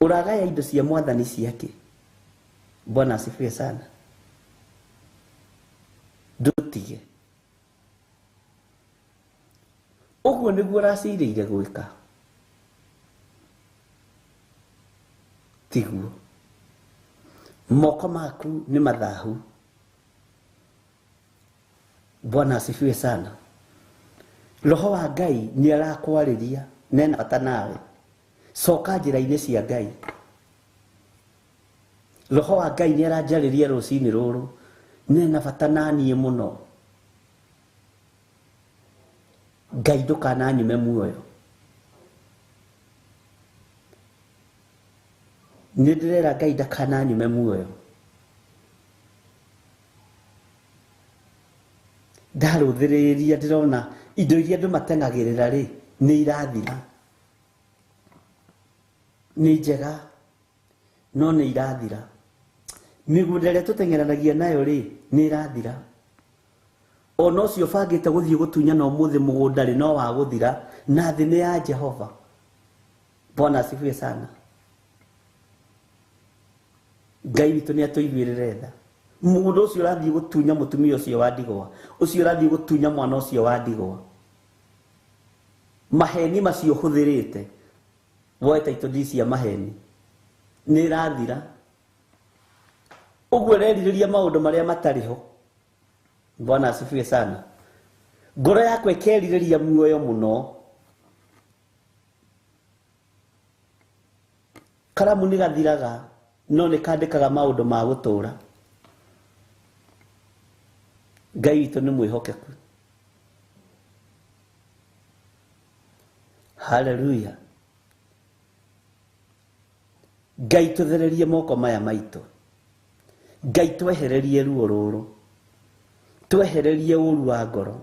Ũragaya indo cia mwathani ciake. Bwana asifiwe sana. Ndutige. Ũguo nĩguo ũracirĩire gwĩka. Tiguo. Moko maku nĩ mathahu. Bwana asifiwe sana. Roho wa Ngai nĩ arakwarĩria nena bata nawe. Coka njĩra-inĩ cia Ngai. Roho wa Ngai nĩ aranjarĩria rũcinĩ rũrũ nena bata naniĩ mũno. Ngai ndũkananyume muoyo. Nĩ ndĩrera Ngai ndakananyume muoyo. Ndarũthĩrĩria ndĩrona indo iria andũ matengagĩrĩra rĩ nĩ irathira. Nĩ njega no nĩ irathira. Mĩgũnda ĩrĩa tũteng'eranagia nayo rĩ nĩ irathira. Ona ũcio bangĩte gũthiĩ gũtunyana ũmũthĩ mũgũnda rĩ no wa gũthira na thĩ nĩ ya Jehova. Bwana asifiwe sana. Ngai witũ nĩ atũiguĩrĩre tha. Mũndũ ũcio ũrathiĩ gũtunya mũtumia ũcio wa ndigwa, ũcio ũrathiĩ gũtunya mwana ũcio wa ndigwa, maheni macio hũthĩrĩte woe title deed cia maheni nĩ ĩrathira. Ũguo ũrerirĩria maũndũ marĩa matarĩ ho. Bwana asifiwe sana. Ngoro yakwa ĩkerirĩria muoyo mũno. Karamu nĩ gathiraga, no nĩ kandĩkaga maũndũ ma gũtũũra. Ngai witũ nĩ mwĩhokeku. Hallelujah. Ngai tũthererie moko maya maitũ. Ngai twehererie ruo rũrũ. Twehererie ũru wa ngoro.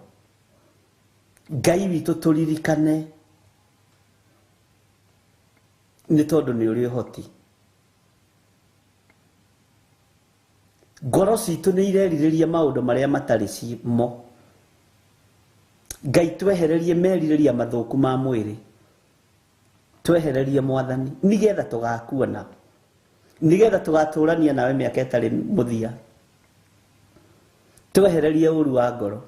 Ngai witũ tũririkane nĩ tondũ nĩ ũrĩ ũhoti. Ngoro citũ nĩ irerirĩria maũndũ marĩa matarĩ cimo. Ngai twehererie merirĩria mathũku ma mwĩrĩ. Twehererie Mwathani nigetha tũgakuona, nigetha tũgatũrania nawe mĩaka ĩtarĩ mũthia. Twehererie ũru wa ngoro.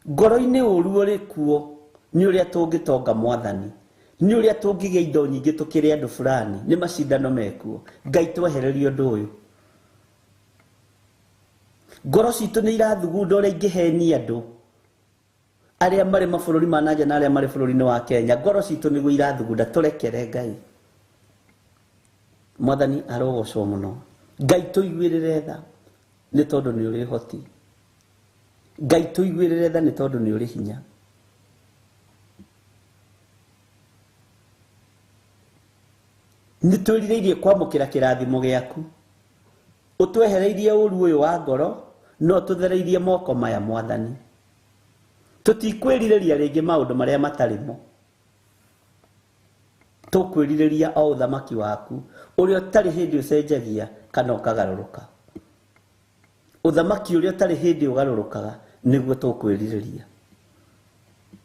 Ngoro-inĩ ũru ũrĩ kuo nĩ ũrĩa tũngĩtonga Mwathani, nĩ ũrĩa tũngĩgĩa indo nyingĩ tũkĩrĩ andũ fulani, nĩ macindano mekuo. Ngai twehererie ũndũ ũyũ. Ngoro citũ nĩ irathugunda ũrĩa ingĩhenia andũ arĩa marĩ mabũrũri ma nanja na arĩa marĩ bũrũri-inĩ wa Kenya. Ngoro citũ nĩguo irathugunda, tũrekere Ngai. Mwathani arogocwo mũno. Ngai tũiguĩrĩre tha nĩ tondũ nĩ ũrĩ ũhoti. Ngai tũiguĩrĩre tha nĩ tondũ nĩ ũrĩ hinya. Nĩ twĩrirĩirie kwamũkĩra kĩrathimo gĩaku. Ũtwehereirie ũru ũyũ wa ngoro, no tũthereirie moko maya Mwathani. Tũtikwĩrirĩria rĩngĩ maũndũ marĩa matarĩ mo. Tũkwĩrirĩria o ũthamaki waku ũrĩa ũtarĩ hĩndĩ ũcenjagia kana ũkagarũrũka. Ũthamaki ũrĩa ũtarĩ hĩndĩ ũgarũrũkaga nĩguo tũkwĩrirĩria.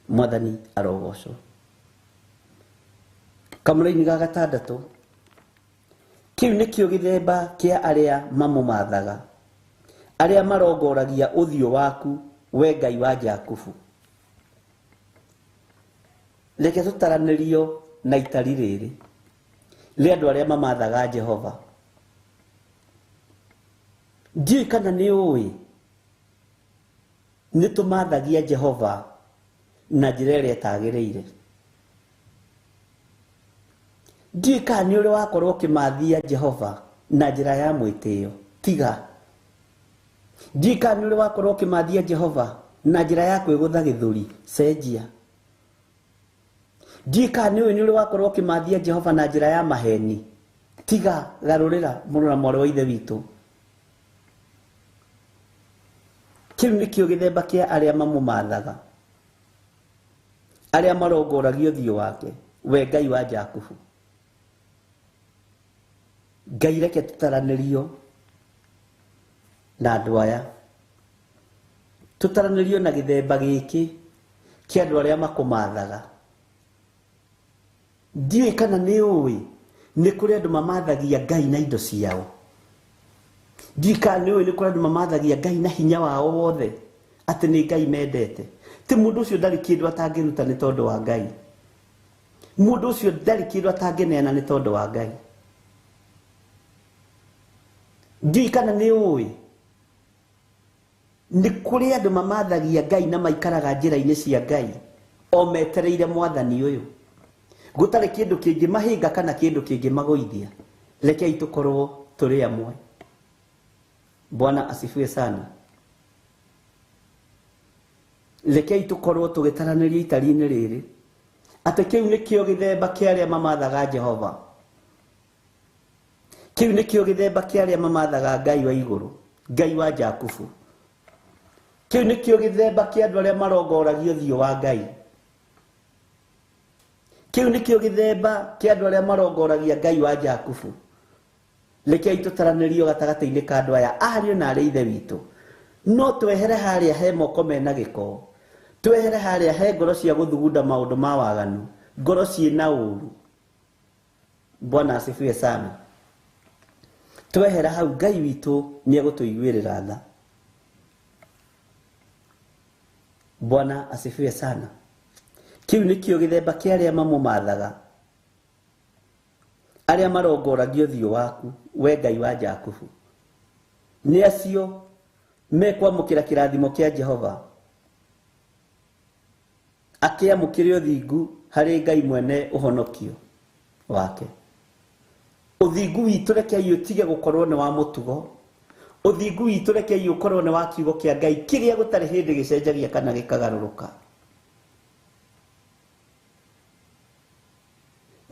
Mwathani arogocwo. Kamũra-inĩ ga gatandatũ, kĩu nĩkĩo gĩthemba kĩa arĩa mamũmathaga, arĩa marongoragia ũthiũ waku, we Ngai wa Jakubu. Reke tũtaranĩrio na itari rĩrĩ rĩa andũ arĩa mamathaga Jehova. Ndiũĩ kana nĩ ũĩ nĩ tũmathagia Jehova na njĩra ĩrĩa ĩtagĩrĩire. Ndiũĩ kana nĩ ũrĩ wakorwo ũkĩmathia Jehova na njĩra ya mwĩtĩo. Tiga. Ndiũĩ kana nĩ ũrĩ wakorwo ũkĩmathia Jehova na njĩra ya kwĩgũtha gĩthũri. Cenjia. Ndiũĩ kana nĩ ũĩ nĩ ũrĩ wakorwo ũkĩmathia Jehova na njĩra ya maheni. Tiga. Garũrĩra mũrũ na mwarĩ wa ithe witũ. Kĩu nĩkĩo gĩthemba kĩa arĩa mamũmathaga, arĩa marongoragia ũthiũ wake, we Ngai wa Jakubu. Ngai reke tũtaranĩrio na andũ aya. Tũtaranĩrio na gĩthemba gĩkĩ kĩa andũ arĩa makũmathaga. Ndiũĩ kana nĩ ũĩ nĩ kũrĩ andũ mamathagia Ngai na indo ciao. Ndiũĩ kana nĩ ũĩ nĩ kũrĩ andũ mamathagia Ngai na hinya wao wothe, atĩ nĩ Ngai mendete. Ti mũndũ ũcio ndarĩ kĩndũ atangĩruta nĩ tondũ wa Ngai. Mũndũ ũcio ndarĩ kĩndũ atangĩneana nĩ tondũ wa Ngai. Ndiũĩ kana nĩ ũĩ nĩ kũrĩ andũ mamathagia Ngai na maikaraga njĩra-inĩ cia Ngai o metereire Mwathani ũyũ. Gũtarĩ kĩndũ kĩngĩ mahinga kana kĩndũ kĩngĩ magũithia. Rekei tũkorwo tũrĩ amwe. Bwana asifiwe sana. Rekei tũkorwo tũgĩtaranĩria itari-inĩ rĩrĩ atĩ kĩu nĩkĩo gĩthemba kĩa arĩa mamathaga Jehova. Kĩu nĩkĩo gĩthemba kĩa arĩa mamathaga Ngai wa igũrũ, Ngai wa Jakubu. Kĩu nĩkĩo gĩthemba kĩa andũ arĩa marongoragia ũthiũ wa Ngai. Kĩu nĩkĩo gĩthemba kĩa andũ arĩa marongoragia Ngai wa Jakubu. Rekei tũtaranĩrio gatagatĩ-inĩ ka andũ aya, ariũ na arĩ ithe witũ. No twehere harĩa he moko mena gĩko. Twehere harĩa he ngoro cia gũthugunda maũndũ ma waganu, ngoro ciĩna ũru. Bwana asifiwe sana. Twehera hau Ngai witũ nĩ egũtũiguĩrĩra tha. Bwana asifiwe sana. Kiu nĩkĩo gĩthemba kĩa arĩa mamũmathaga, arĩa marongoragia ũthiũ waku, we Ngai wa Jakubu. Nĩ acio mekwamũkĩra kĩrathimo kĩa Jehova, akĩamũkĩre ũthingu harĩ Ngai mwene ũhonokio wake. Ũthingu witũ rekei ũtige gũkorwo nĩ wa mũtugo. Ũthingu witũ rekei ũkorwo nĩ wa kiugo kĩa Ngai kĩrĩa gũtarĩ hĩndĩ gĩcenjagia kana gĩkagarũrũka.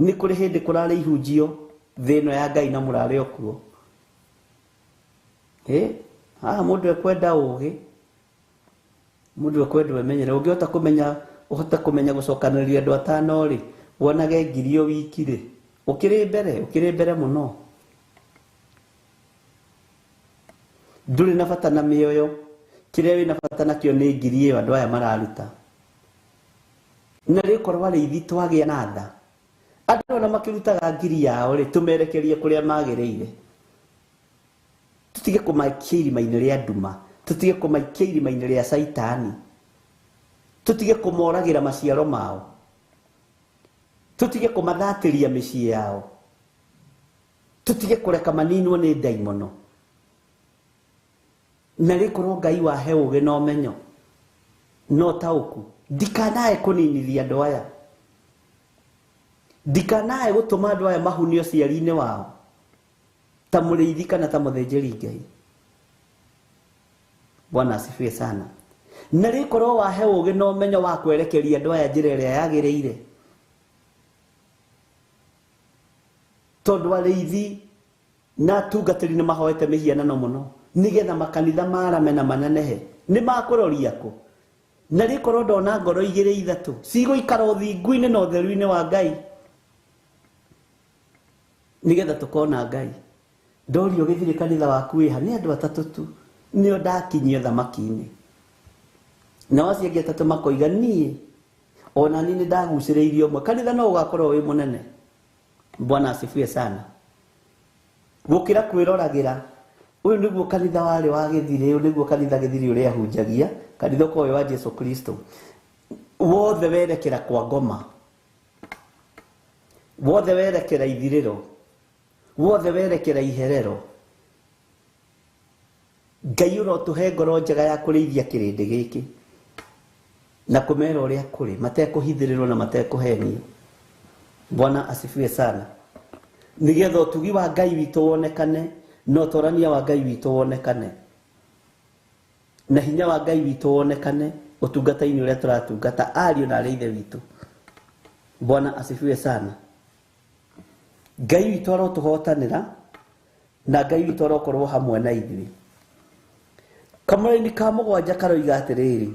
Nĩ kũrĩ hĩndĩ kũrarĩ ihunjio thĩno ya Ngai na mũrarĩ okuo. Haha mũndũ ekwenda ũgĩ, mũndũ ekwenda wemenyere, ũngĩhota kũmenya gũcokanĩrĩria andũ atano rĩ, wonage ngiri o wiki rĩ, ũkĩrĩ mbere mũno. Ndũrĩ na bata na mĩoyo, kĩrĩa wĩna bata nakĩo nĩ ngiri ĩyo andũ aya mararuta. Na rĩu korwo arĩithi twagĩa na tha, andũ ona makĩrutaga ngiri yao rĩ, tũmerekerie kũrĩa magĩrĩire. Tutige kũmaikia irima-inĩ rĩa nduma, tutige kũmaikia irima-inĩ rĩa Saitani, tutige kũmoragĩra maciaro mao, tutige kũmathatĩria mĩciĩ yao, tutige kũreka maninwo nĩ ndaimono. Na rĩkorwo Ngai wahe ũgĩ na ũmenyo na ũtaũku, ndikanae kũninithia andũ aya, ndikanae gũtũma andũ aya mahunio ciari-inĩ wao ta mũrĩithi kana ta mũthĩnjĩri Ngai. Bwana asifiwe sana. Na rĩkorwo wahe ũgĩ na ũmenyo wa kwerekeria andũ aya njĩra ĩrĩa yagĩrĩire, tondũ arĩithi na atungatĩri nĩ mahoete mĩhianano mũno, nĩgetha makanitha marame na manenehe. Nĩ makũroria kũ? Na rĩkorwo ndona ngoro igĩrĩ ithatũ cigũikara ũthingu-inĩ na ũtheru-inĩ wa Ngai, nĩgetha tũkona Ngai. Ndorio gĩthirĩ kanitha waku wĩha, nĩ andũ atatũ tu nĩo ndakinyio thamaki-inĩ. Na acio angĩ atatũ makoiga niĩ ona niĩ nĩ ndagucĩrĩirio ũmwe. Kanitha no ũgakorwo wĩ mũnene. Bwana asifiwe sana. Gũkĩra kwĩroragĩra, ũyũ nĩguo kanitha warĩ wa gĩthirĩ, ũyũ nĩguo kanitha gĩthirĩ ũrĩa ahunjagia, kanitha ũkorwo wa Jesu Kristo. Wothe werekera kwa ngoma, wothe werekera ithirĩro, wothe werekera iherero. Ngai ũrotũhe ngoro njega ya kũrĩithia kĩrĩndĩ gĩkĩ na kũmera ũrĩa kũrĩ, matekũhithĩrĩrwo na matekũhenio. Bwana asifiwe sana. Nĩgetha ũtugi wa Ngai witũ wonekane, na ũtorania wa Ngai witũ wonekane, na hinya wa Ngai witũ wonekane ũtungata-inĩ ũrĩa tũratungata ariũ na arĩ ithe witũ. Bwana asifiwe sana. Ngai witũ arotũhotanĩra na Ngai witũ arokorwo hamwe na ithuĩ. Kamũra-inĩ ka mũgwanja karoiga atĩrĩrĩ,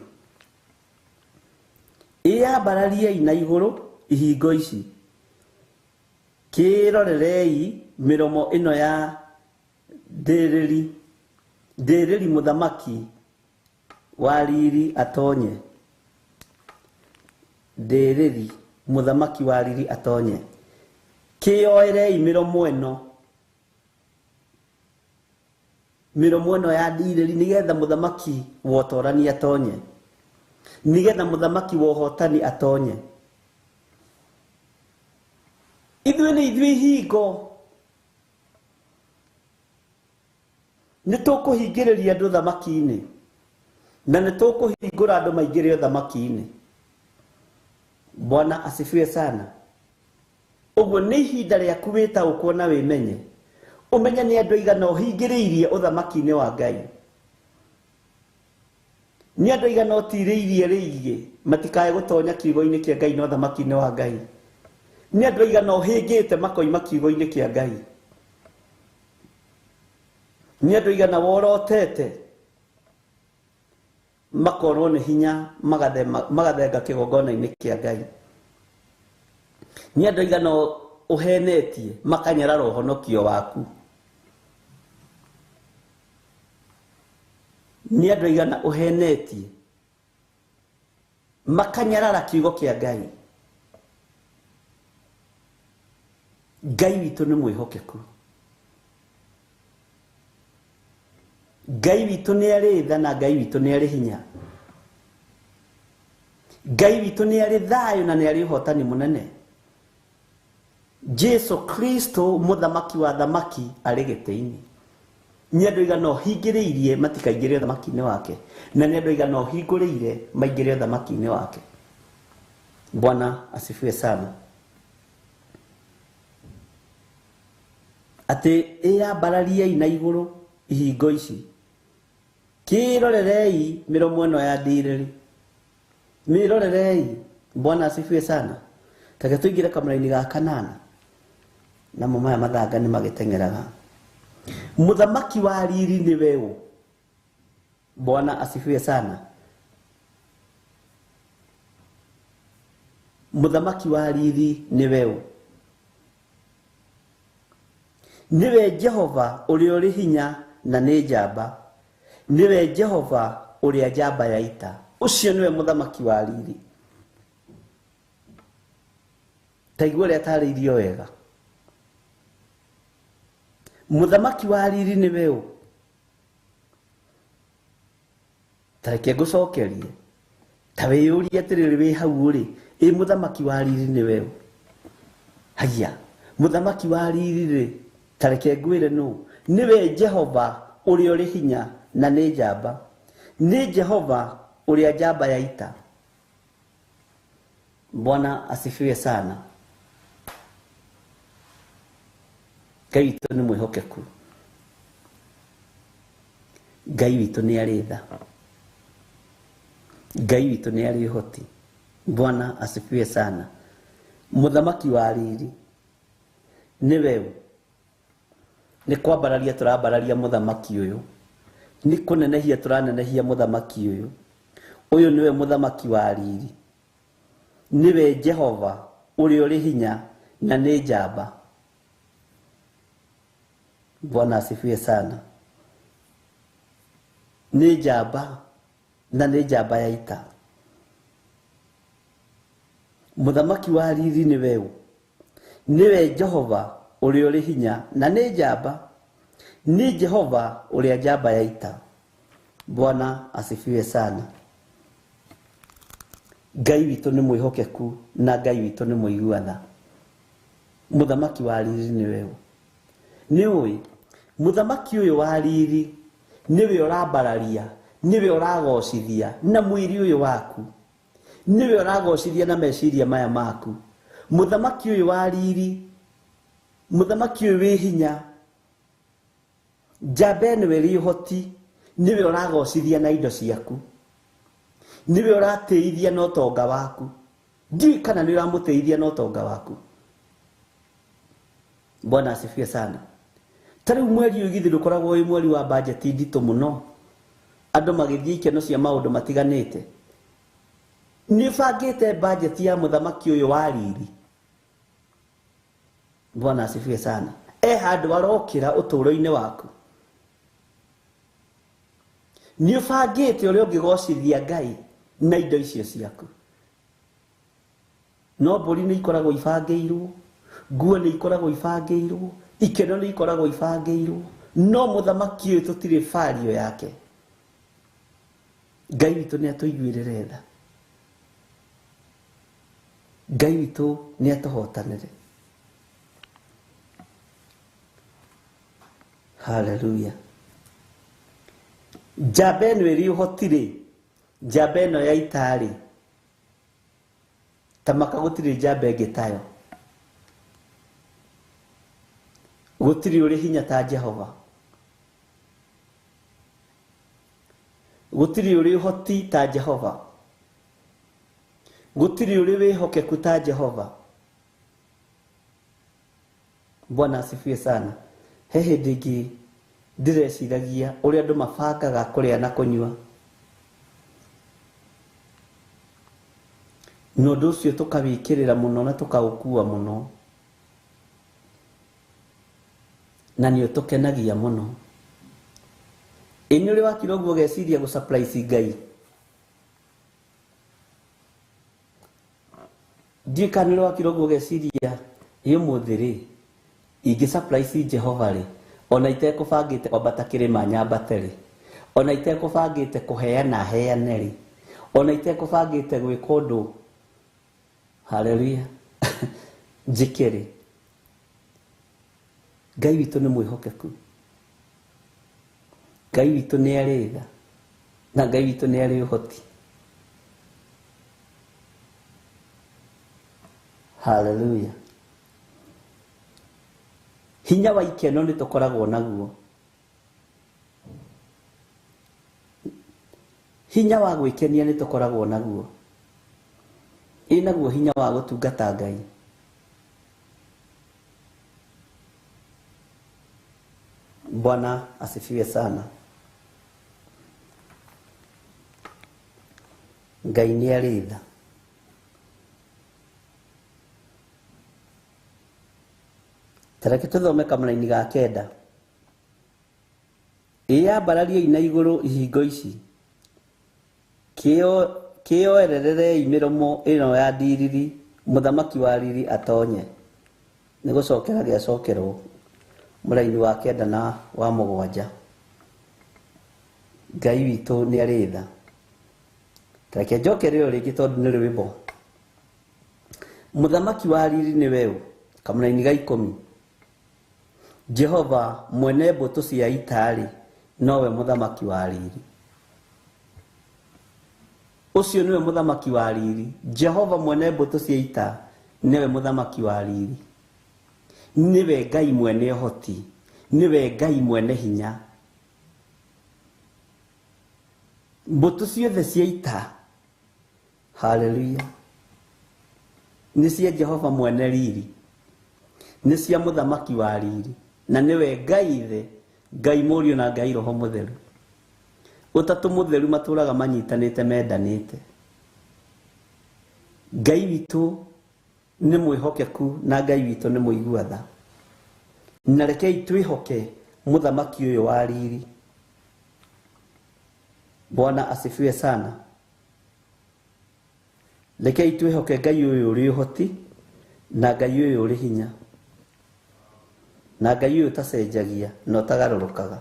ĩyambarariei na igũrũ ihingo ici, kĩrorerei mĩromo ĩno ya ndĩrĩri mũthamaki wa riri atonye. Ndĩrĩri mũthamaki wa riri atonye. Kĩoerei mĩromo ĩno ya ndĩrĩri, nĩgetha mũthamaki wa ũtorani atonye, nĩgetha mũthamaki wa ũhotani atonye. Ithuĩ nĩ ithuĩ ihingo, nĩ tũkũhingĩrĩria andũ thamaki-inĩ, na nĩ tũkũhingũra andũ maingĩre thamaki-inĩ. Bwana asifiwe sana. Ũguo nĩ ihinda rĩaku wĩtaũkwo na wĩmenye, ũmenye nĩ andũ aigana ũhingĩrĩirie ũthamaki-inĩ wa Ngai, nĩ andũ aigana ũtirĩirie rĩigĩ matikae gũtonya kiugo-inĩ kĩa Ngai na ũthamaki-inĩ wa Ngai, nĩ andũ aigana ũhĩngĩte makoima kiugo-inĩ kĩa Ngai, nĩ andũ aigana worotete makorwo nĩ hinya magathenga kĩgongona-inĩ kĩa Ngai, nĩ andũ aigana ũhenetie makanyarara ũhonokio waku, nĩ andũ aigana ũhenetie makanyarara kiugo kĩa Ngai. Ngai witũ nĩ mwĩhokeku. Ngai witũ nĩ arĩ tha na Ngai witũ nĩ arĩ hinya. Ngai witũ nĩ arĩ thayũ na nĩ arĩ ũhotani mũnene. Jesu Kristo mũthamaki wa thamaki arĩ gĩtĩ-inĩ. Nĩ andũ aigana ũhingĩrĩirie matikaingĩre ũthamaki-inĩ wake, na nĩ andũ aigana ũhingũrĩire maingĩre ũthamaki-inĩ wake. Bwana asifiwe sana. Atĩ ĩyambarariei na igũrũ ihingo ici. Kĩrorerei mĩromo ĩno ya ndirĩrĩ. Mĩrorerei. Bwana asifiwe sana. Kage tũingĩre kamũra-inĩ ga kanana. Na maya mathanga nĩ magĩteng'eraga. Mũthamaki wa riri nĩ weũ. Bwana asifiwe sana. Mũthamaki wa riri nĩ weũ. Niwe Jehova ũrĩa ũrĩ hinya na nĩ njamba. Niwe Jehova ũrĩa njamba ya ita. Ũcio niwe mũthamaki wa riri. Taigua ũrĩa atarĩirio wega. Mũthamaki wa riri nĩ weũ. Tareke ngũcokerie. Ta wĩyũrie atĩrĩrĩ wĩ hau ũrĩ. Mũthamaki wa riri nĩ weũ. Haya. Mũthamaki wa riri rĩ. Tareke ngwĩre nũ. Niwe Jehova ũrĩa ũrĩ hinya na nĩ njamba. Nĩ Jehova ũrĩa njamba ya ita. Bwana asifiwe sana. Ngai witũ nĩ mwĩhokeku. Ngai witũ nĩ arĩ tha. Ngai witũ nĩ arĩ ũhoti. Bwana asifiwe sana. Mũthamaki wa riri nĩ weũ. Nĩ kwambararia tũrambararia mũthamaki ũyũ. Nĩ kũnenehia tũranenehia mũthamaki ũyũ. Ũyũ nĩwe mũthamaki wa riri. Niwe Jehova ũrĩa ũrĩ hinya na nĩ njamba. Bwana asifiwe sana. Nĩ njamba na nĩ njamba ya ita. Mũthamaki wa riri nĩ weũ. Niwe Jehova ũrĩa ũrĩ hinya na nĩ njamba. Nĩ Jehova ũrĩa njamba ya ita. Bwana asifiwe sana. Ngai witũ nĩ mwĩhokeku na Ngai witũ nĩ mũiguatha. Mũthamaki wa riri nĩ weũ. Nĩ ũĩ mũthamaki ũyũ wa riri niwe ũrambararia, niwe ũragocithia na mwĩrĩ ũyũ waku. Niwe ũragocithia na meciria maya maku. Mũthamaki ũyũ wa riri, mũthamaki ũyũ wĩ hinya. Njamba ĩno ĩrĩ ũhoti, niwe ũragocithia na indo ciaku. Niwe ũratĩithia na ũtonga waku. Ndiũĩ kana nĩ ũramũtĩithia na ũtonga waku. Bwana asifiwe sana. Tarĩu mweri ũyũ githĩ ndũkoragwo wĩ mweri wa budget nditũ mũno. Andũ magĩthiĩ ikeno cia maũndũ matiganĩte. Nĩ bangĩte budget ya mũthamaki ũyũ wa riri. Bwana asifiwe sana. Handũ arokĩra ũtũũro-inĩ waku. Nĩ bangĩte ũrĩa ũngĩgocithia Ngai na indo icio ciaku. No mbũri nĩ ikoragwo ibangĩirwo, nguo nĩ ikoragwo ibangĩirwo, ikeno nĩ ikoragwo ibangĩirwo, no mũthamaki ũyũ tũtirĩ bario yake. Ngai witũ nĩ atũiguĩrĩre tha. Ngai witũ nĩ atũhotanĩre. Hallelujah. Njamba ĩno ĩrĩ ũhoti rĩ, njamba ĩno ya ita rĩ, ta maka gũtirĩ njamba ĩngĩ tayo. Gũtirĩ ũrĩ hinya ta Jehova. Gũtirĩ ũrĩ ũhoti ta Jehova. Gũtirĩ ũrĩ wĩhokeku ta Jehova. Bwana asifiwe sana. He hĩndĩ ĩngĩ ndĩreciragia ũrĩa andũ mabangaga kũrĩa na kũnyua. Na ũndũ ũcio tũkawĩkĩrĩra mũno na tũkaũkua mũno. Na nĩ ũtũkenagia mũno. Nĩ ũrĩ wakira ũguo ũgeciria gũsurprise Ngai. Ndiũĩ kana nĩ ũrĩ wakira ũguo ũgeciria ũmũthĩ rĩ, ingi surprise Jehova ri ona itekubangite kwambata kirima nyambate ri ona itekubangite kuheana heane ri ona itekubangite gwika undu haleluya njikiri Ngai witu ni mwihokeku Ngai witu ni aritha na Ngai witu ni ari uhoti haleluya hinya wa ikeno ni tukoragwo naguo hinya wa gwikenia ni tukoragwo naguo inaguo hinya wa gutungata Ngai Bwana asifiwe sana Ngai ni aritha Tareke tuthome kamulaini ga kenda iya bararia ina iguru ihingo ici kioererere imiromo ino ya diriri muthamaki wa riri atonye ni gucokera giacokerwo mulaini wa kenda na wa mugwanja Ngai witu ni aritha Tareke njokere yo ringi tondu ni rwimbo muthamaki wa riri ni wewe kamulaini ga 10 Jehova mwene mbutu cia itari nowe muthamaki wa riri ucio niwe muthamaki wa riri Jehova mwene mbutu cia ita niwe muthamaki wa riri niwe Ngai mwene hoti niwe Ngai mwene hinya mbutu ciothe cia ita haleluya ni cia Jehova mwene riri ni cia muthamaki wa riri na niwe Ngai the Ngai Murio na Ngai Roho Mutheru utatu mutheru maturaga manyitanite mendanite Ngai witu ni mwihokeku na Ngai witu ni muiguatha na rekei twihoke muthamaki uyu wa riri Bwana asifiwe sana rekei twihoke Ngai uyu uri hoti na Ngai uyu uri hinya na Ngai uyu tacenjagia no tagarurukaga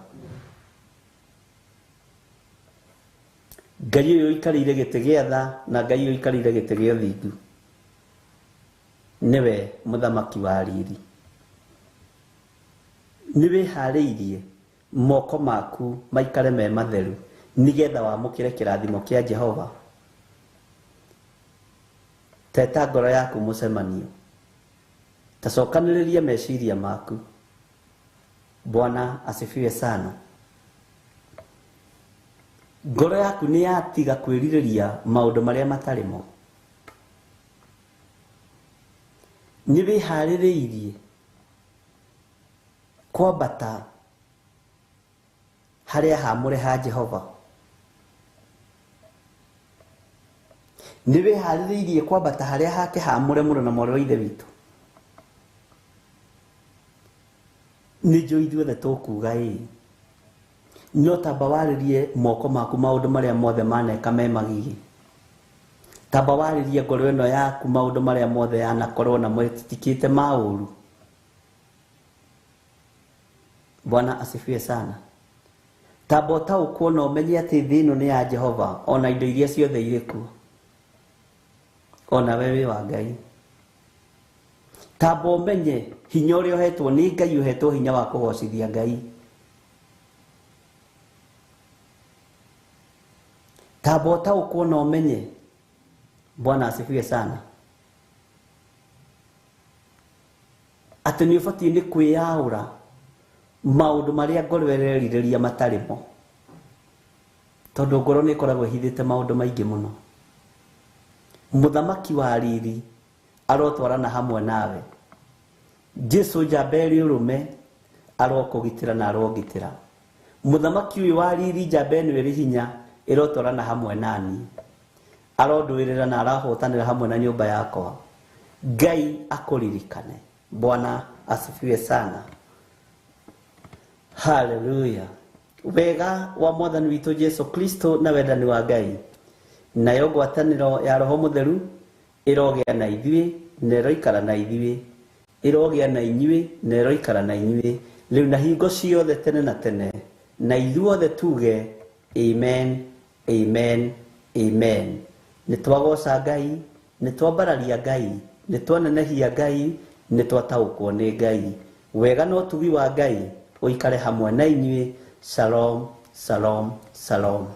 Ngai uyu ikarire gite gia tha na Ngai uyu ikarire gite gia uthingu niwe muthamaki wa riri niwe hariirie moko maku maikare me matheru nigetha wamukire kirathimo kia Jehova teta ngoro yaku mucemanio tacokaniriria meciria maku Bwana asifiwe sana ngoro yaku ni yatiga kwiririria maundu maria matarimo niwe haririirie kwambata haria hamure ha Jehova niwe haririirie kwambata haria hake hamure muno na moro ithe witu nijo ithuothe tukuga no tamba waririe moko maku maundu maria mothe maneka me magigi tamba waririe ngoro ino yaku maundu maria mothe yanakorwo na mwetitikite mauru Bwana asifiwe sana tamba utaukwo no menye ati thino ni ya Jehova ona indo iria ciothe iriku ona wewe wa Ngai tamba umenye hinya uria uhetwo ni Ngai uhetwo hinya wa kugocithia Ngai tamba utaukwo no menye Bwana asifiwe sana ati ni ubati ni kwiyaura maundu maria ngoro ererireria matarimo tondu ngoro ni ikoragwo hithite maundu maingi muno muthamaki wa riri arotwarana hamwe nawe Jesu jaberi urume arokugitira na arogitira muthamaki uyu wa riri jabeni wiri hinya irotwarana hamwe nani arodwirira na arahotanira hamwe na nyumba yakwa Ngai akuririkane Bwana asifiwe sana haleluya wega wa mwathani witu Jesu Kristo na wendani wa Ngai nayo ngwataniro ya Roho Mutheru irogea na ithuĩ na iroikara na ithuĩ irogia na inyuĩ na iroikara na inyuĩ rĩu na hingo ciothe tene na tene, na ithuothe tuge amen, amen, amen. Nĩtwagoca Ngai, nĩtwambararia Ngai, nĩtwanenehia Ngai, nĩtwataũkwo nĩ Ngai. Wega na ũtugi wa Ngai ũikare hamwe na inyuĩ. Shalom, shalom, shalom.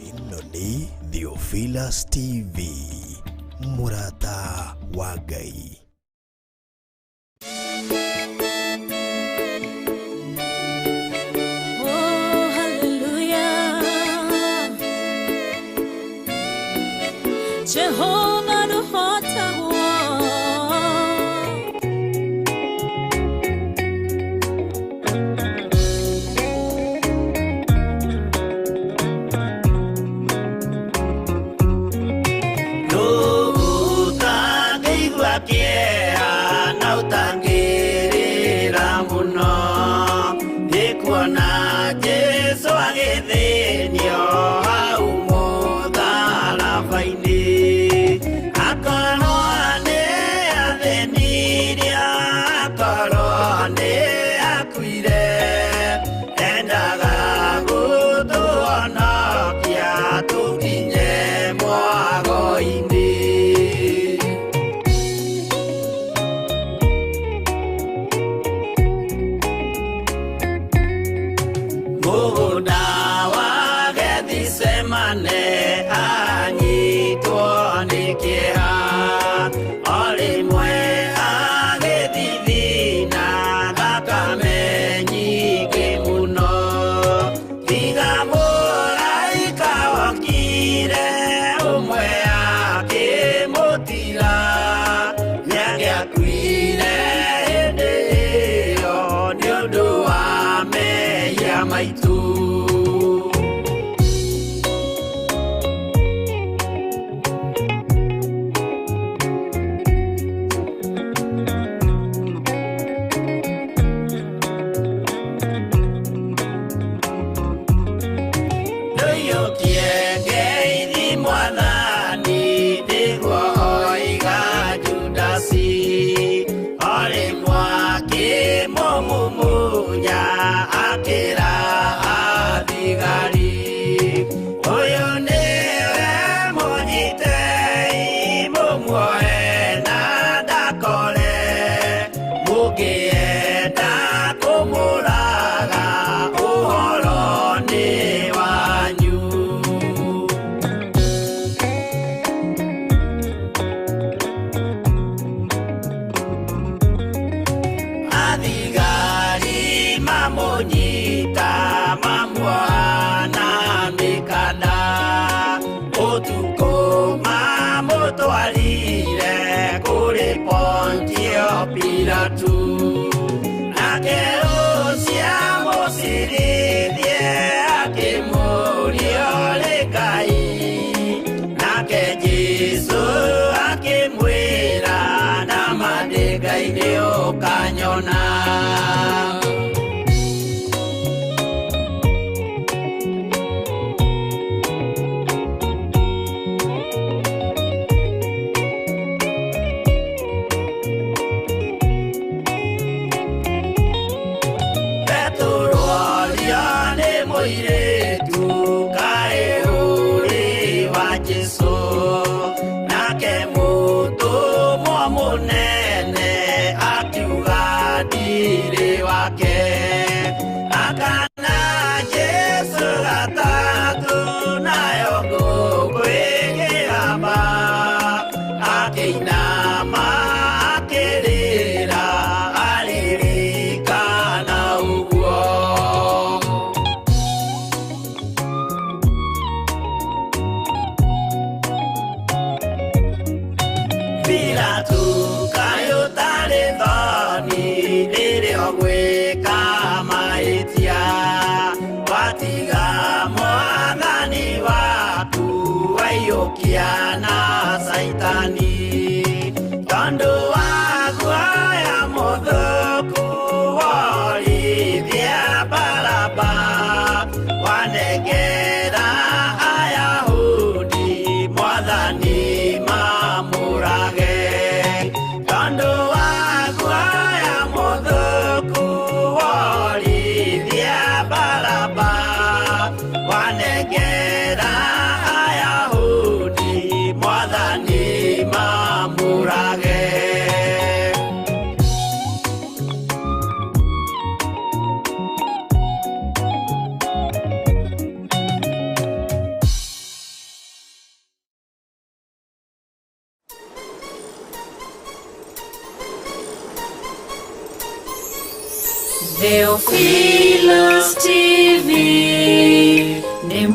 Ĩno nĩ Theophilus TV, mũrata wa Ngai. Jehovah the Hota Theophilus TV.